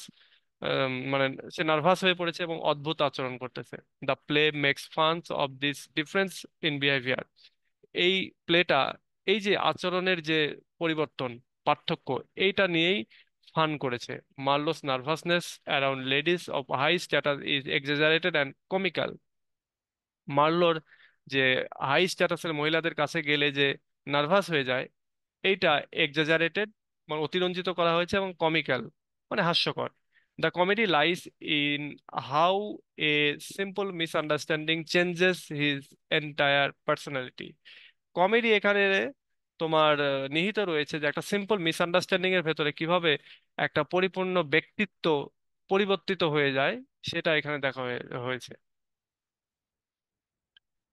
মানে সে নার্ভাস হয়ে পড়েছে এবং অদ্ভুত আচরণ করতেছে। The play makes funs of this difference in behaviour, এই প্লেটা এই যে আচরণের যে পরিবর্তন, পার্থক্য, এইটা নিয়েই ফান করেছে। Marlow's nervousness around ladies of high status is exaggerated and comical, মার্লোর যে হাই স্ট্যাটাসের মহিলাদের কাছে গেলে যে নার্ভাস হয়ে যায়, এইটা এক্সাজারেটেড মানে অতিরঞ্জিত করা হয়েছে, এবং কমিক্যাল মানে হাস্যকর। The comedy lies in how a simple misunderstanding changes his entire personality, comedy এখানে তোমার নিহিত রয়েছে যে একটা সিম্পল মিসআন্ডারস্ট্যান্ডিং এর ভেতরে কিভাবে একটা পরিপূর্ণ ব্যক্তিত্ব পরিবর্তিত হয়ে যায়, সেটা এখানে দেখা হয়েছে।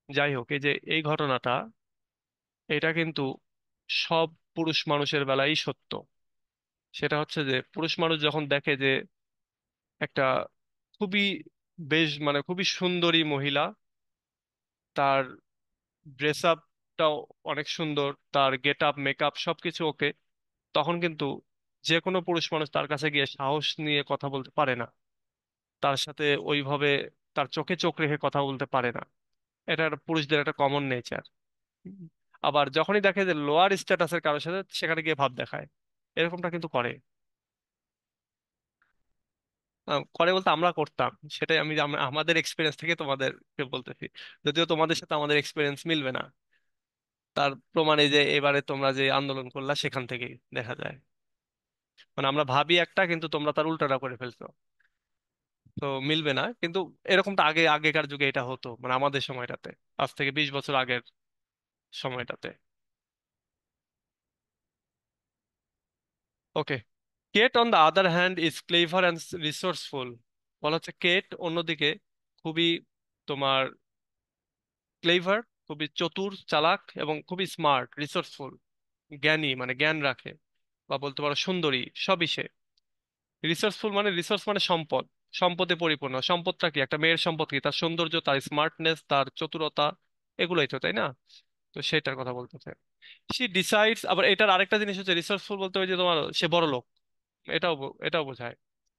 যাই হোক, এই যে এই ঘটনাটা, এটা কিন্তু সব পুরুষ মানুষের বেলায় সত্য। সেটা হচ্ছে যে পুরুষ মানুষ যখন দেখে যে একটা খুবই বেশ মানে খুবই সুন্দরী মহিলা, তার ড্রেস আপটাও অনেক সুন্দর, তার গেট আপ মেকআপ সবকিছু ওকে, তখন কিন্তু যে কোনো পুরুষ মানুষ তার কাছে গিয়ে সাহস নিয়ে কথা বলতে পারে না, তার সাথে ওইভাবে তার চোখে চোখ রেখে কথা বলতে পারে না। এটা একটা পুরুষদের একটা কমন নেচার। আবার যখনই দেখে যে লোয়ার স্ট্যাটাসের কারোর সাথে, সেখানে গিয়ে ভাব দেখায়, এরকমটা কিন্তু করে। করে বলতে আমরা করতাম, সেটাই আমাদের এক্সপিরিয়েন্স থেকে তোমাদেরকে বলতেছি, যদিও তোমাদের সাথে আমাদের এক্সপিরিয়েন্স মিলবে না। তার প্রমাণ এই যে এবারে তোমরা যে আন্দোলন করলা সেখান থেকেই দেখা যায়, মানে আমরা ভাবি একটা কিন্তু তোমরা তার উল্টাটা করে ফেলছো। তো মিলবে না কিন্তু, এরকমটা আগেকার যুগে এটা হতো, মানে আমাদের সময়টাতে, আজ থেকে 20 বছর আগের সময়টাতে। Okay, Kate on the other hand is clever and resourceful, বলা হচ্ছে কেট অন্যদিকে খুবই তোমার ক্লেভার, খুবই চতুর চালাক এবং খুবই স্মার্ট, রিসোর্সফুল জ্ঞানী মানে জ্ঞান রাখে, বা বলতে পারো সুন্দরী, সবই সে। রিসোর্সফুল মানে রিসোর্স মানে সম্পদ, সম্পদে পরিপূর্ণ। সম্পদটা কি, একটা মেয়ের সম্পদ কি, তার সৌন্দর্য, তার স্মার্টনেস, তার চতুরতা, এগুলোই তো, তাই না? তো সেটার কথা বলতেছে। সি ডিসাইডস, আবার এটার আরেকটা জিনিস হচ্ছে রিসোর্সফুল বলতে ওই যে তোমার সে বড় লোক, এটাও বোঝায়।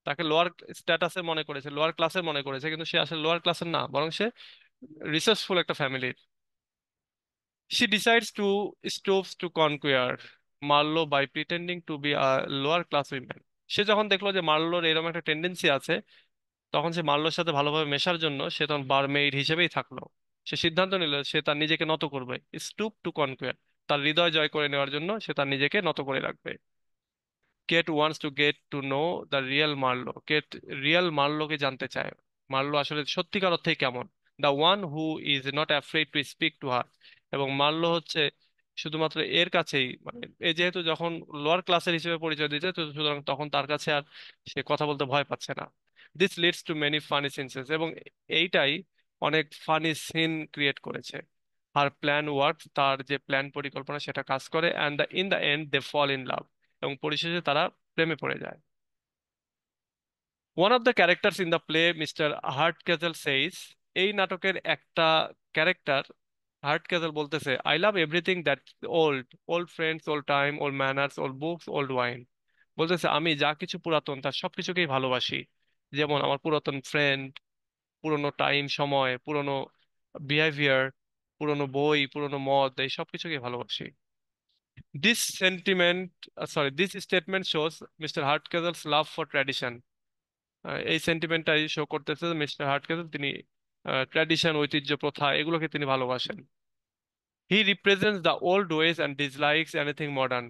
তাকে লোয়ার স্ট্যাটাসের মনে করেছে, লোয়ার ক্লাসের মনে করেছে, কিন্তু সে আসলে লোয়ার ক্লাসের না, বরং সে রিসোর্সফুল একটা ফ্যামিলির। She decides to stoops to conquer Marlowe by pretending to be a lower class woman. সে যখন দেখলো যে মার্লোর এরকম একটা টেন্ডেন্সি আছে, তখন সে মার্লোর সাথে ভালোভাবে মেশার জন্য সে তখন বারমেইড হিসেবেই থাকলো। সে সিদ্ধান্ত নিল সে তার নিজেকে নত করবে, স্টুপ টু কনকুয়ার, তার হৃদয় জয় করে নেওয়ার জন্য সে তার নিজেকে নত করে রাখবে। Kate wants to get to know the real Marlow, Kate real মার্লোকে জানতে চায়। মার্লো আসলে সত্যিকার অর্থেই কেমন, the one who is not afraid to speak to her. এবং মার্লো হচ্ছে শুধুমাত্র এর কাছেই, মানে এ যেহেতু যখন লোয়ার ক্লাসের হিসেবে পরিচয় দিয়েছে, তো সুতরাং তখন তার কাছে আর সে কথা বলতে ভয় পাচ্ছে না। This leads to many funny scenes, এবং এইটাই অনেক ফানি সিন ক্রিয়েট করেছে। হার প্ল্যান ওয়ার্ক, তার যে প্ল্যান পরিকল্পনা সেটা কাজ করে, and in the end they fall in love, এবং পরিশেষে তারা প্রেমে পড়ে যায়। One of the characters in the play Mr Hardcastle says, এই নাটকের একটা ক্যারেক্টার হার্ট ক্যাজেল বলতেছে, I love everything that old, old friends, old time, old manners, old books, old wine. বলতেছে আমি যা কিছু পুরাতন তার সবকিছুকেই ভালোবাসি, যেমন আমার পুরাতন ফ্রেন্ড, পুরনো টাইম, সময়, পুরনো বিহেভিয়ার, পুরনো বই, পুরনো মদ, এই সবকিছুকেই ভালোবাসি। This sentiment, this statement shows Mr Hardcastle's love for tradition. এই সেন্টিমেন্টটাই শো করতেছে মিস্টার হার্টকেজেল, তিনি ট্র্যাডিশন, ঐতিহ্য, প্রথা এগুলোকে তিনি ভালোবাসেন। He represents the old ways and dislikes anything modern.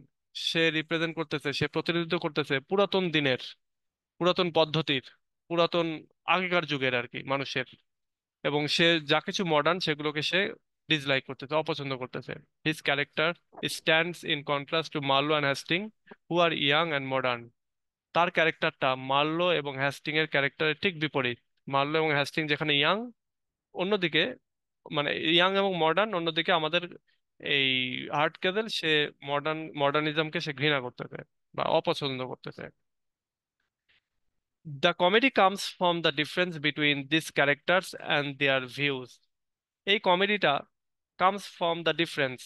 সে রিপ্রেজেন্ট করতেছে, সে প্রতিনিধিত্ব করতেছে পুরাতন দিনের, পুরাতন পদ্ধতির, পুরাতন আগেকার যুগের আর কি মানুষের। এবং সে যা কিছু মডার্ন সেগুলোকে সে ডিসলাইক করতেছে, অপছন্দ করতেছে। His character stands in contrast to Marlow and Hasting, who are young and modern. তার ক্যারেক্টারটা মার্লো এবং হ্যাস্টিং এর ক্যারেক্টারের ঠিক বিপরীত। মার্লো এবং হ্যাস্টিং যেখানে ইয়াং, অন্যদিকে মানে ইয়াং এবং মডার্ন, অন্যদিকে আমাদের এই আর্ট ক্যাজেল সে মডার্নিজমকে সে ঘৃণা করতেছে বা অপছন্দ করতেছে। The comedy comes from the difference between this characters and their views. এই কমেডিটা কামস ফ্রম দ্য ডিফারেন্স,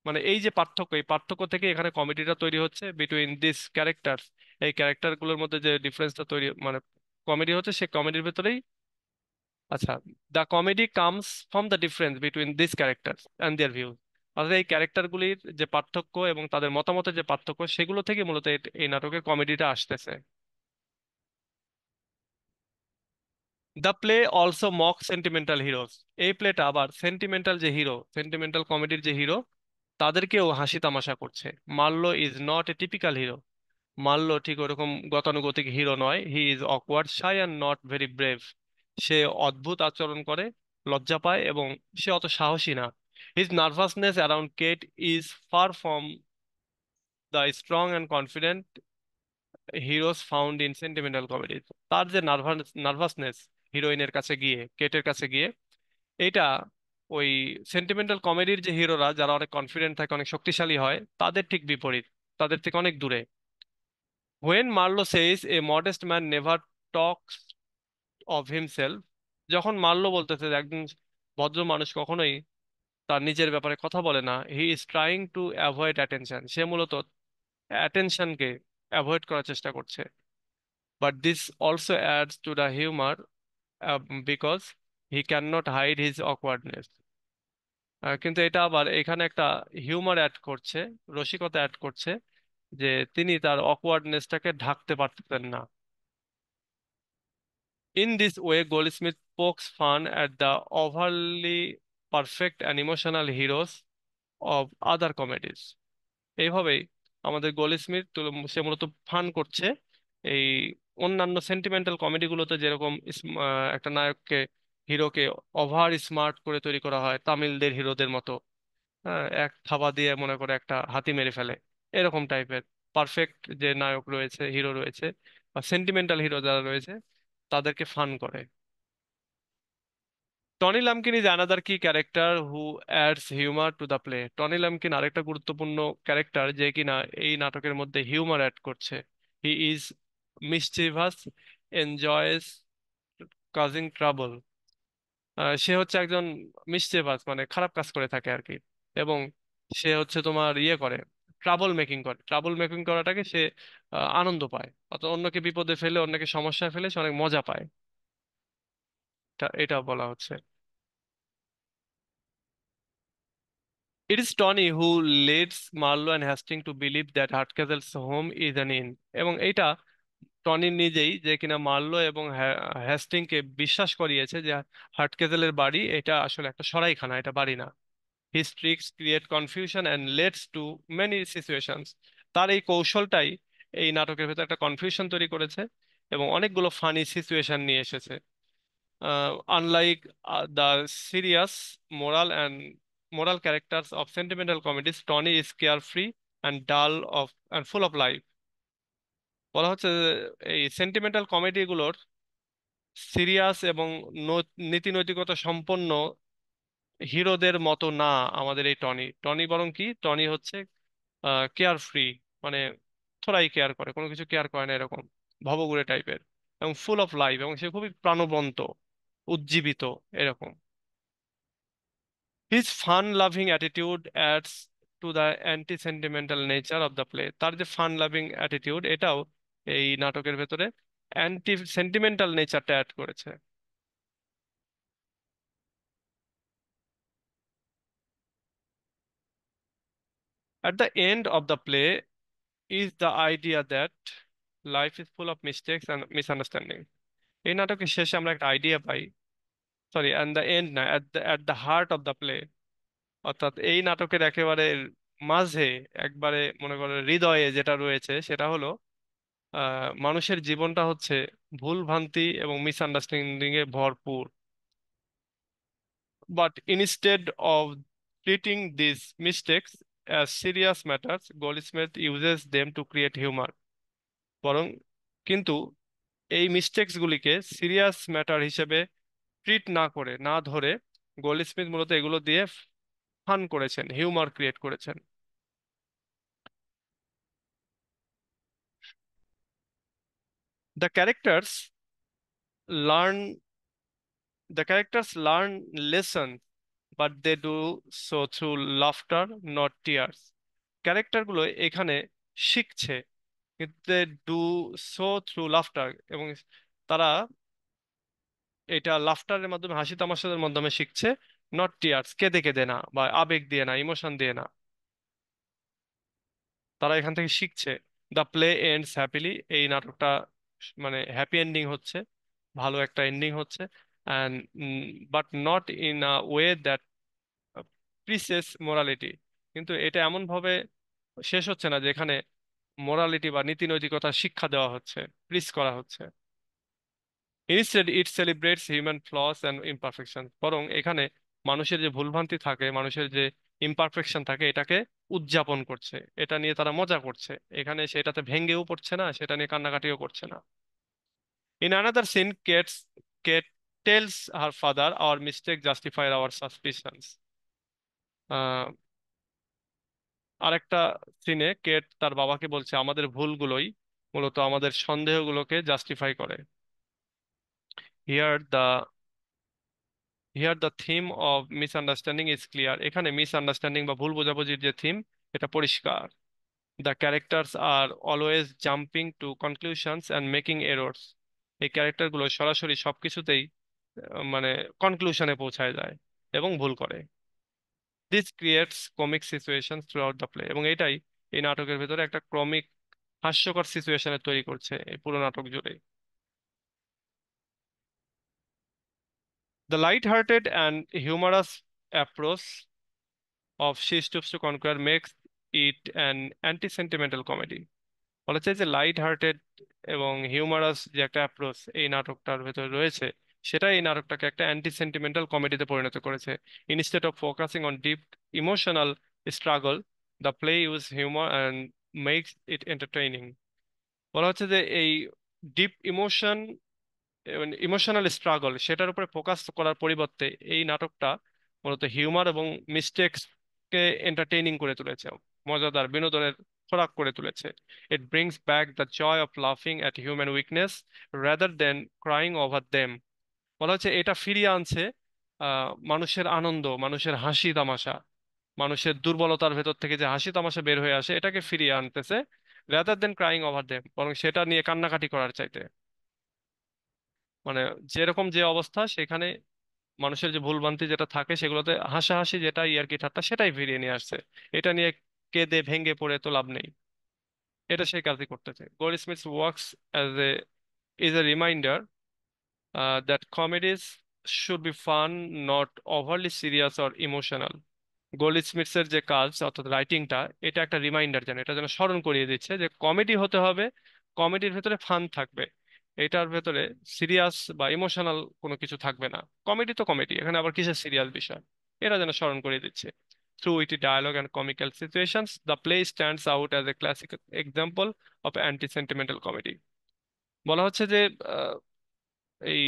মানে এই যে পার্থক্য, এই পার্থক্য থেকে এখানে কমেডিটা তৈরি হচ্ছে, বিটুইন দিস ক্যারেক্টার্স, এই ক্যারেক্টারগুলোর মধ্যে যে ডিফারেন্সটা তৈরি, মানে কমেডি হচ্ছে, সে কমেডির ভেতরেই। আচ্ছা, the comedy comes from the difference between this characters and their view. অর্থাৎ এই ক্যারেক্টারগুলির যে পার্থক্য এবং তাদের মতামতের যে পার্থক্য, সেগুলো থেকে মূলত এই নাটকের কমেডিটা আসতেছে। The play also mock sentimental heroes. এই প্লেটা আবার সেন্টিমেন্টাল যে হিরো, সেন্টিমেন্টাল কমেডির যে হিরো, তাদেরকেও হাসি তামাশা করছে। Marlow is not a typical hero. Marlow ঠিক ওরকম গতানুগতিক হিরো নয়। He is awkward, shy and not very brave. সে অদ্ভুত আচরণ করে, লজ্জা পায়, এবং সে অত সাহসী না। His nervousness around Kate is far from the strong and confident heroes found in sentimental comedy. তার যে নার্ভাসনেস হিরোইনের কাছে গিয়ে, কেটের কাছে গিয়ে, এইটা ওই সেন্টিমেন্টাল কমেডির যে হিরোরা যারা অনেক কনফিডেন্ট থাকে, অনেক শক্তিশালী হয়, তাদের ঠিক বিপরীত, তাদের থেকে অনেক দূরে। When Marlowe says A modest man never talks of himself, যখন মার্লো বলতেছে যে একজন ভদ্র মানুষ কখনোই তার নিজের ব্যাপারে কথা বলে না, he is trying to avoid attention, সে মূলত অ্যাটেনশনকে অ্যাভয়েড করার চেষ্টা করছে। But this also adds to the humour, because he can not hide his awkwardness. কিন্তু এটা আবার এখানে একটা হিউমার অ্যাড করছে, রসিকতা অ্যাড করছে, যে তিনি তার অকওয়ার্ডনেসটাকে ঢাকতে পারতেন না। In this way, Goldsmith pokes fun at the overly perfect and emotional heroes of other comedies. এইভাবেই আমাদের গোল্ডস্মিথ সে মূলত ফান করছে এই অন্যান্য সেন্টিমেন্টাল কমেডিগুলোতে, যেরকম একটা নায়ককে, হিরোকে ওভার স্মার্ট করে তৈরি করা হয় তামিলদের হিরোদের মতো। হ্যাঁ, এক থাবা দিয়ে মনে করে একটা হাতি মেরে ফেলে, এরকম টাইপের পারফেক্ট যে নায়ক রয়েছে, হিরো রয়েছে, বা সেন্টিমেন্টাল হিরো যারা রয়েছে, তাদেরকে ফান করে। Tony Lumpkin is another key character who adds humour to the play. Tony Lumpkin আরেকটা গুরুত্বপূর্ণ ক্যারেক্টার যে কিনা এই নাটকের মধ্যে হিউমার অ্যাড করছে। He is mischievous, enjoys causing trouble. সে হচ্ছে একজন মিসচিভাস, মানে খারাপ কাজ করে থাকে আর কি, এবং সে হচ্ছে তোমার ইয়ে করে, ট্রাবল মেকিং করে। ট্রাবল মেকিং করাটাকে সে আনন্দ পায়, অর্থাৎ অন্যকে বিপদে ফেলে, অন্যকে সমস্যায় ফেলে সে অনেক মজা পায়, এটা বলা হচ্ছে। It is Tony who leads Marlowe and Hastings to believe that Hardcastle's home is an inn. এবং এইটা টনি নিজেই, যে কিনা মার্লো এবং হ্যাস্টিংকে বিশ্বাস করিয়েছে যে হার্টকেজেলের বাড়ি এটা আসলে একটা সরাইখানা, এটা বাড়ি না। His tricks create confusion and leads to many situations. তার এই কৌশলটাই এই নাটকের ভেতর একটা কনফিউশন তৈরি করেছে এবং অনেকগুলো ফানি সিচুয়েশন নিয়ে এসেছে। Unlike the serious moral characters of sentimental comedies, Tony is carefree and dull of and full of life. বলা হচ্ছে যে এই সেন্টিমেন্টাল কমেডিগুলোর সিরিয়াস এবং নীতি নৈতিকতা সম্পন্ন হিরোদের মতো না। আমাদের এই টনি টনি বরং কি, টনি হচ্ছে কেয়ার ফ্রি, মানে থোড়াই কেয়ার করে, কোনো কিছু কেয়ার করে না এরকম, ভবঘুরে টাইপের, এবং ফুল অফ লাইফ, এবং সে খুবই প্রাণবন্ত, উজ্জীবিত এরকম। His fun loving attitude ads to the anti sentimental nature of the play. তার যে ফান লাভিং অ্যাটিটিউড, এটাও এই নাটকের ভেতরে অ্যান্টি সেন্টিমেন্টাল নেচারটা অ্যাড করেছে। At the end of the play is the idea that life is full of mistakes and misunderstanding. এই নাটকের শেষে আমরা একটা আইডিয়া পাই, সরি, অ্যাট দ্য এন্ড না, at the heart of the play, অর্থাৎ এই নাটকের একেবারে মাঝে, একবারে মনে করো হৃদয়ে যেটা রয়েছে সেটা হলো মানুষের জীবনটা হচ্ছে ভুল ভ্রান্তি এবং মিসআন্ডারস্ট্যান্ডিং এ ভরপুর। But instead of treating this mistakes as serious matters, Goldsmith uses them to create humour. বরং কিন্তু এই মিস্টেক্স গুলিকে সিরিয়াস ম্যাটার হিসেবে ট্রিট না করে, না ধরে, গোল্ডস্মিথ মূলত এগুলো দিয়ে ফান করেছেন, হিউমার ক্রিয়েট করেছেন। The characters learn the characters learn lesson, but they do so through laughter, not tears. ক্যারেক্টারগুলো এখানে শিখছে, কিন্তু they do so through laughter, এবং তারা এটা লাফটারের মাধ্যমে, হাসি তামাশার মাধ্যমে শিখছে, নট টিয়ার্স, কেঁদে কেঁদে না, বা আবেগ দিয়ে না, ইমোশন দিয়ে না। তারা এখান থেকে শিখছে। দ্য প্লে এন্ডস হ্যাপিলি, এই নাটকটা মানে হ্যাপি এন্ডিং হচ্ছে, ভালো একটা এন্ডিং হচ্ছে, and but not in a way that preaches morality. কিন্তু এটা এমন ভাবে শেষ হচ্ছে না যেখানে মোরালিটি বা নীতি নৈতিকতা শিক্ষা দেওয়া হচ্ছে, প্রিস করা হচ্ছে। Instead it celebrates human flaws and imperfection, বরং এখানে মানুষের যে ভুলভ্রান্তি থাকে, মানুষের যে ইমপারফেকশন থাকে, এটাকে উদযাপন করছে, এটা নিয়ে তারা মজা করছে। এখানে সেটাতে ভেঙ্গেও পড়ছে না, সেটা নিয়ে কান্নাকাটিও করছে না। In another scene, Kate tells her father, our mistake justify our suspicions. আরেকটা সিনে কেট তার বাবাকে বলছে, আমাদের ভুলগুলোই মূলত আমাদের সন্দেহগুলোকে জাস্টিফাই করে। Here the here the theme of misunderstanding is clear. এখানে মিসআন্ডারস্ট্যান্ডিং বা ভুল বোঝাবুঝির যে থিম, এটা পরিষ্কার। The characters are always jumping to conclusions and making errors. এই ক্যারেক্টারগুলো সরাসরি সবকিছুতেই মানে কনক্লুশনে পৌঁছায় যায় এবং ভুল করে। This creates comic situation through out the play, এবং এটাই এই নাটকের ভেতরে একটা ক্রমিক হাস্যকর সিচুয়েশনের তৈরি করছে এই পুরো নাটক জুড়ে। The light hearted and humorous approach of she stoops to conquer makes it an anti sentimental comedy. বলা যায় যে লাইট হার্টেড এবং হিউমারাস যে একটা অ্যাপ্রোচ এই নাটকটার ভেতরে রয়েছে, সেটা এই নাটকটাকে একটা অ্যান্টি সেন্টিমেন্টাল কমেডিতে পরিণত করেছে। Instead of focusing on deep emotional struggle, the play use humour and makes it entertaining. বলা হচ্ছে যে এই ডিপ ইমোশনাল স্ট্রাগল, সেটার উপরে ফোকাস করার পরিবর্তে এই নাটকটা মূলত হিউমার এবং মিস্টেক্স কে এন্টারটেইনিং করে তুলেছে, মজাদার বিনোদনের খোরাক করে তুলেছে। It brings back the joy of লাফিং at human weakness rather than crying over them. বলা হচ্ছে এটা ফিরিয়ে আনছে মানুষের আনন্দ, মানুষের হাসি তামাশা, মানুষের দুর্বলতার ভেতর থেকে যে হাসি তামাশা বের হয়ে আসে, এটাকে ফিরিয়ে আনতেছে, rather than crying over them, বরং সেটা নিয়ে কান্নাকাটি করার চাইতে। মানে যেরকম যে অবস্থা সেখানে মানুষের যে ভুলভ্রান্তি যেটা থাকে সেগুলোতে হাসাহাসি, যেটা ইয়ার্কি ঠাট্টা, সেটাই ফিরিয়ে নিয়ে আসছে। এটা নিয়ে কেঁদে ভেঙে পড়ে তো লাভ নেই, এটা সেই কাজই করতেছে। Goldsmith works as a is a reminder that comedies should be fun, not overly serious or emotional. গোল্ড স্মিথসের যে কাজ অর্থাৎ রাইটিংটা, এটা একটা রিমাইন্ডার, যেন এটা যেন স্মরণ করিয়ে দিচ্ছে যে কমেডি হতে হবে, কমেডির ভেতরে ফান থাকবে, এটার ভেতরে সিরিয়াস বা ইমোশনাল কোনো কিছু থাকবে না। কমেডি তো কমেডি, এখানে আবার কিসের সিরিয়াস বিষয়, এরা যেন স্মরণ করিয়ে দিচ্ছে। Through it dialogue and comical situations the play stands out as a classic example of anti sentimental comedy. বলা হচ্ছে যে আহ, এই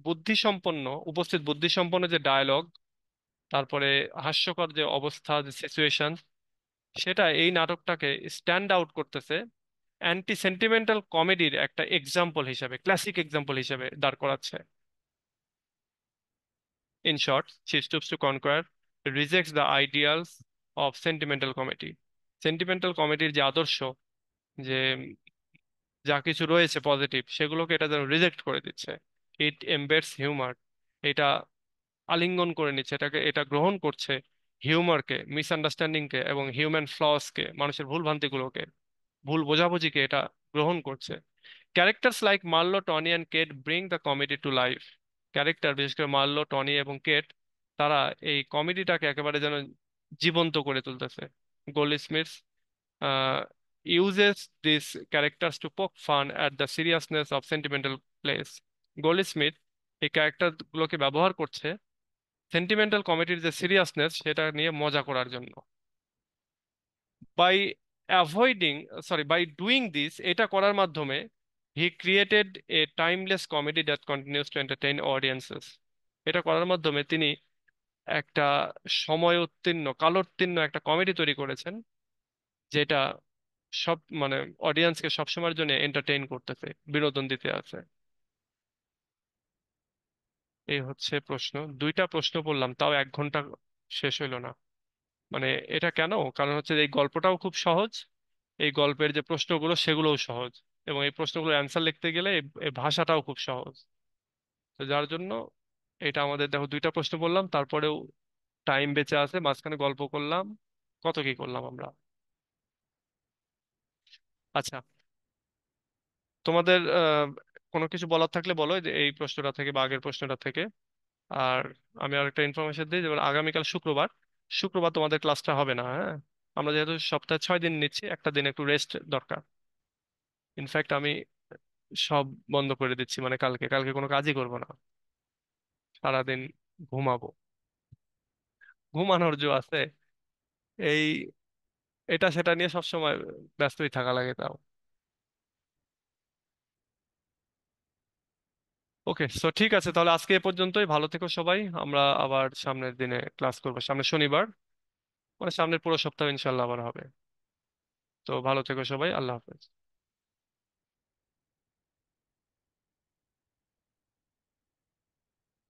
বুদ্ধিসম্পন্ন, উপস্থিত বুদ্ধিসম্পন্ন যে ডায়ালগ, তারপরে হাস্যকর যে অবস্থা, যে সিচুয়েশন, সেটা এই নাটকটাকে স্ট্যান্ড আউট করতেছে অ্যান্টি সেন্টিমেন্টাল কমেডির একটা এক্সাম্পল হিসেবে, ক্লাসিক এক্সাম্পল হিসেবে দাঁড় করাচ্ছে। In short, she stoops to conquer rejects the ideals of sentimental comedy. Sentimental কমেডির যে আদর্শ, যে যা কিছু রয়েছে পজিটিভ, সেগুলোকে এটা যেন রিজেক্ট করে দিচ্ছে। ইট এমবেডস হিউমার, এটা আলিঙ্গন করে নিচ্ছে, এটা গ্রহণ করছে হিউমারকে, মিসআন্ডারস্ট্যান্ডিংকে এবং হিউম্যান ফ্লসকে, মানুষের ভুল ভ্রান্তিগুলোকে, ভুল বোঝাবুঝিকে এটা গ্রহণ করছে। Characters like Marlow, Tony and Kate bring the comedy to life. Character, বিশেষ করে মার্লো, টনি এবং কেট, তারা এই কমেডিটাকে একেবারে যেন জীবন্ত করে তুলতেছে। Gold Smith uses these characters to poke fun at the seriousness of sentimental plays. Gold Smith এই ক্যারেক্টারগুলোকে ব্যবহার করছে সেন্টিমেন্টাল কমেডির যে সিরিয়াসনেস, সেটা নিয়ে মজা করার জন্য। By avoiding, by doing this, এটা করার মাধ্যমে he created a timeless comedy that continues to entertain audiences. এটা করার মাধ্যমে তিনি একটা সময় উত্তীর্ণ, কালোত্তীর্ণ একটা কমেডি তৈরি করেছেন, যেটা সব মানে অডিয়েন্সকে সবসময়ের জন্য এন্টারটেইন করতেছে, বিনোদন দিতে আছে। এই হচ্ছে প্রশ্ন। দুইটা প্রশ্ন বললাম, তাও 1 ঘন্টা শেষ হইলো না। মানে এটা কেন? কারণ হচ্ছে এই গল্পটাও খুব সহজ, এই গল্পের যে প্রশ্নগুলো সেগুলোও সহজ, এবং এই প্রশ্নগুলোর অ্যান্সার লিখতে গেলে এই ভাষাটাও খুব সহজ। তো যার জন্য এটা আমাদের, দেখো 2টা প্রশ্ন বললাম, তারপরেও টাইম বেঁচে আছে, মাঝখানে গল্প করলাম, কত কি করলাম আমরা। আচ্ছা, তোমাদের কোনো কিছু বলার থাকলে বলো, যে এই প্রশ্নটা থেকে বা আগের প্রশ্নটা থেকে। আর আমি আর একটা ইনফরমেশন দিই, যেমন আগামীকাল শুক্রবার, শুক্রবার তোমাদের ক্লাসটা হবে না, হ্যাঁ? আমরা যেহেতু সপ্তাহে 6 দিন নিচ্ছি, একটা দিন একটু রেস্ট দরকার। ইনফ্যাক্ট আমি সব বন্ধ করে দিচ্ছি, মানে কালকে কালকে কোনো কাজই করব না, সারাদিন ঘুমাবো। ঘুমানোর জো আছে, এই এটা সেটা নিয়ে সবসময় ব্যস্তই থাকা লাগে তাও। ওকে, সো ঠিক আছে, তাহলে আজকে এ পর্যন্তই। ভালো থেকো সবাই, আমরা আবার সামনের দিনে ক্লাস করবো, সামনের শনিবার, মানে সামনের পুরো সপ্তাহ ইনশাল্লাহ আবার হবে। তো ভালো থেকো সবাই, আল্লাহ হাফেজ।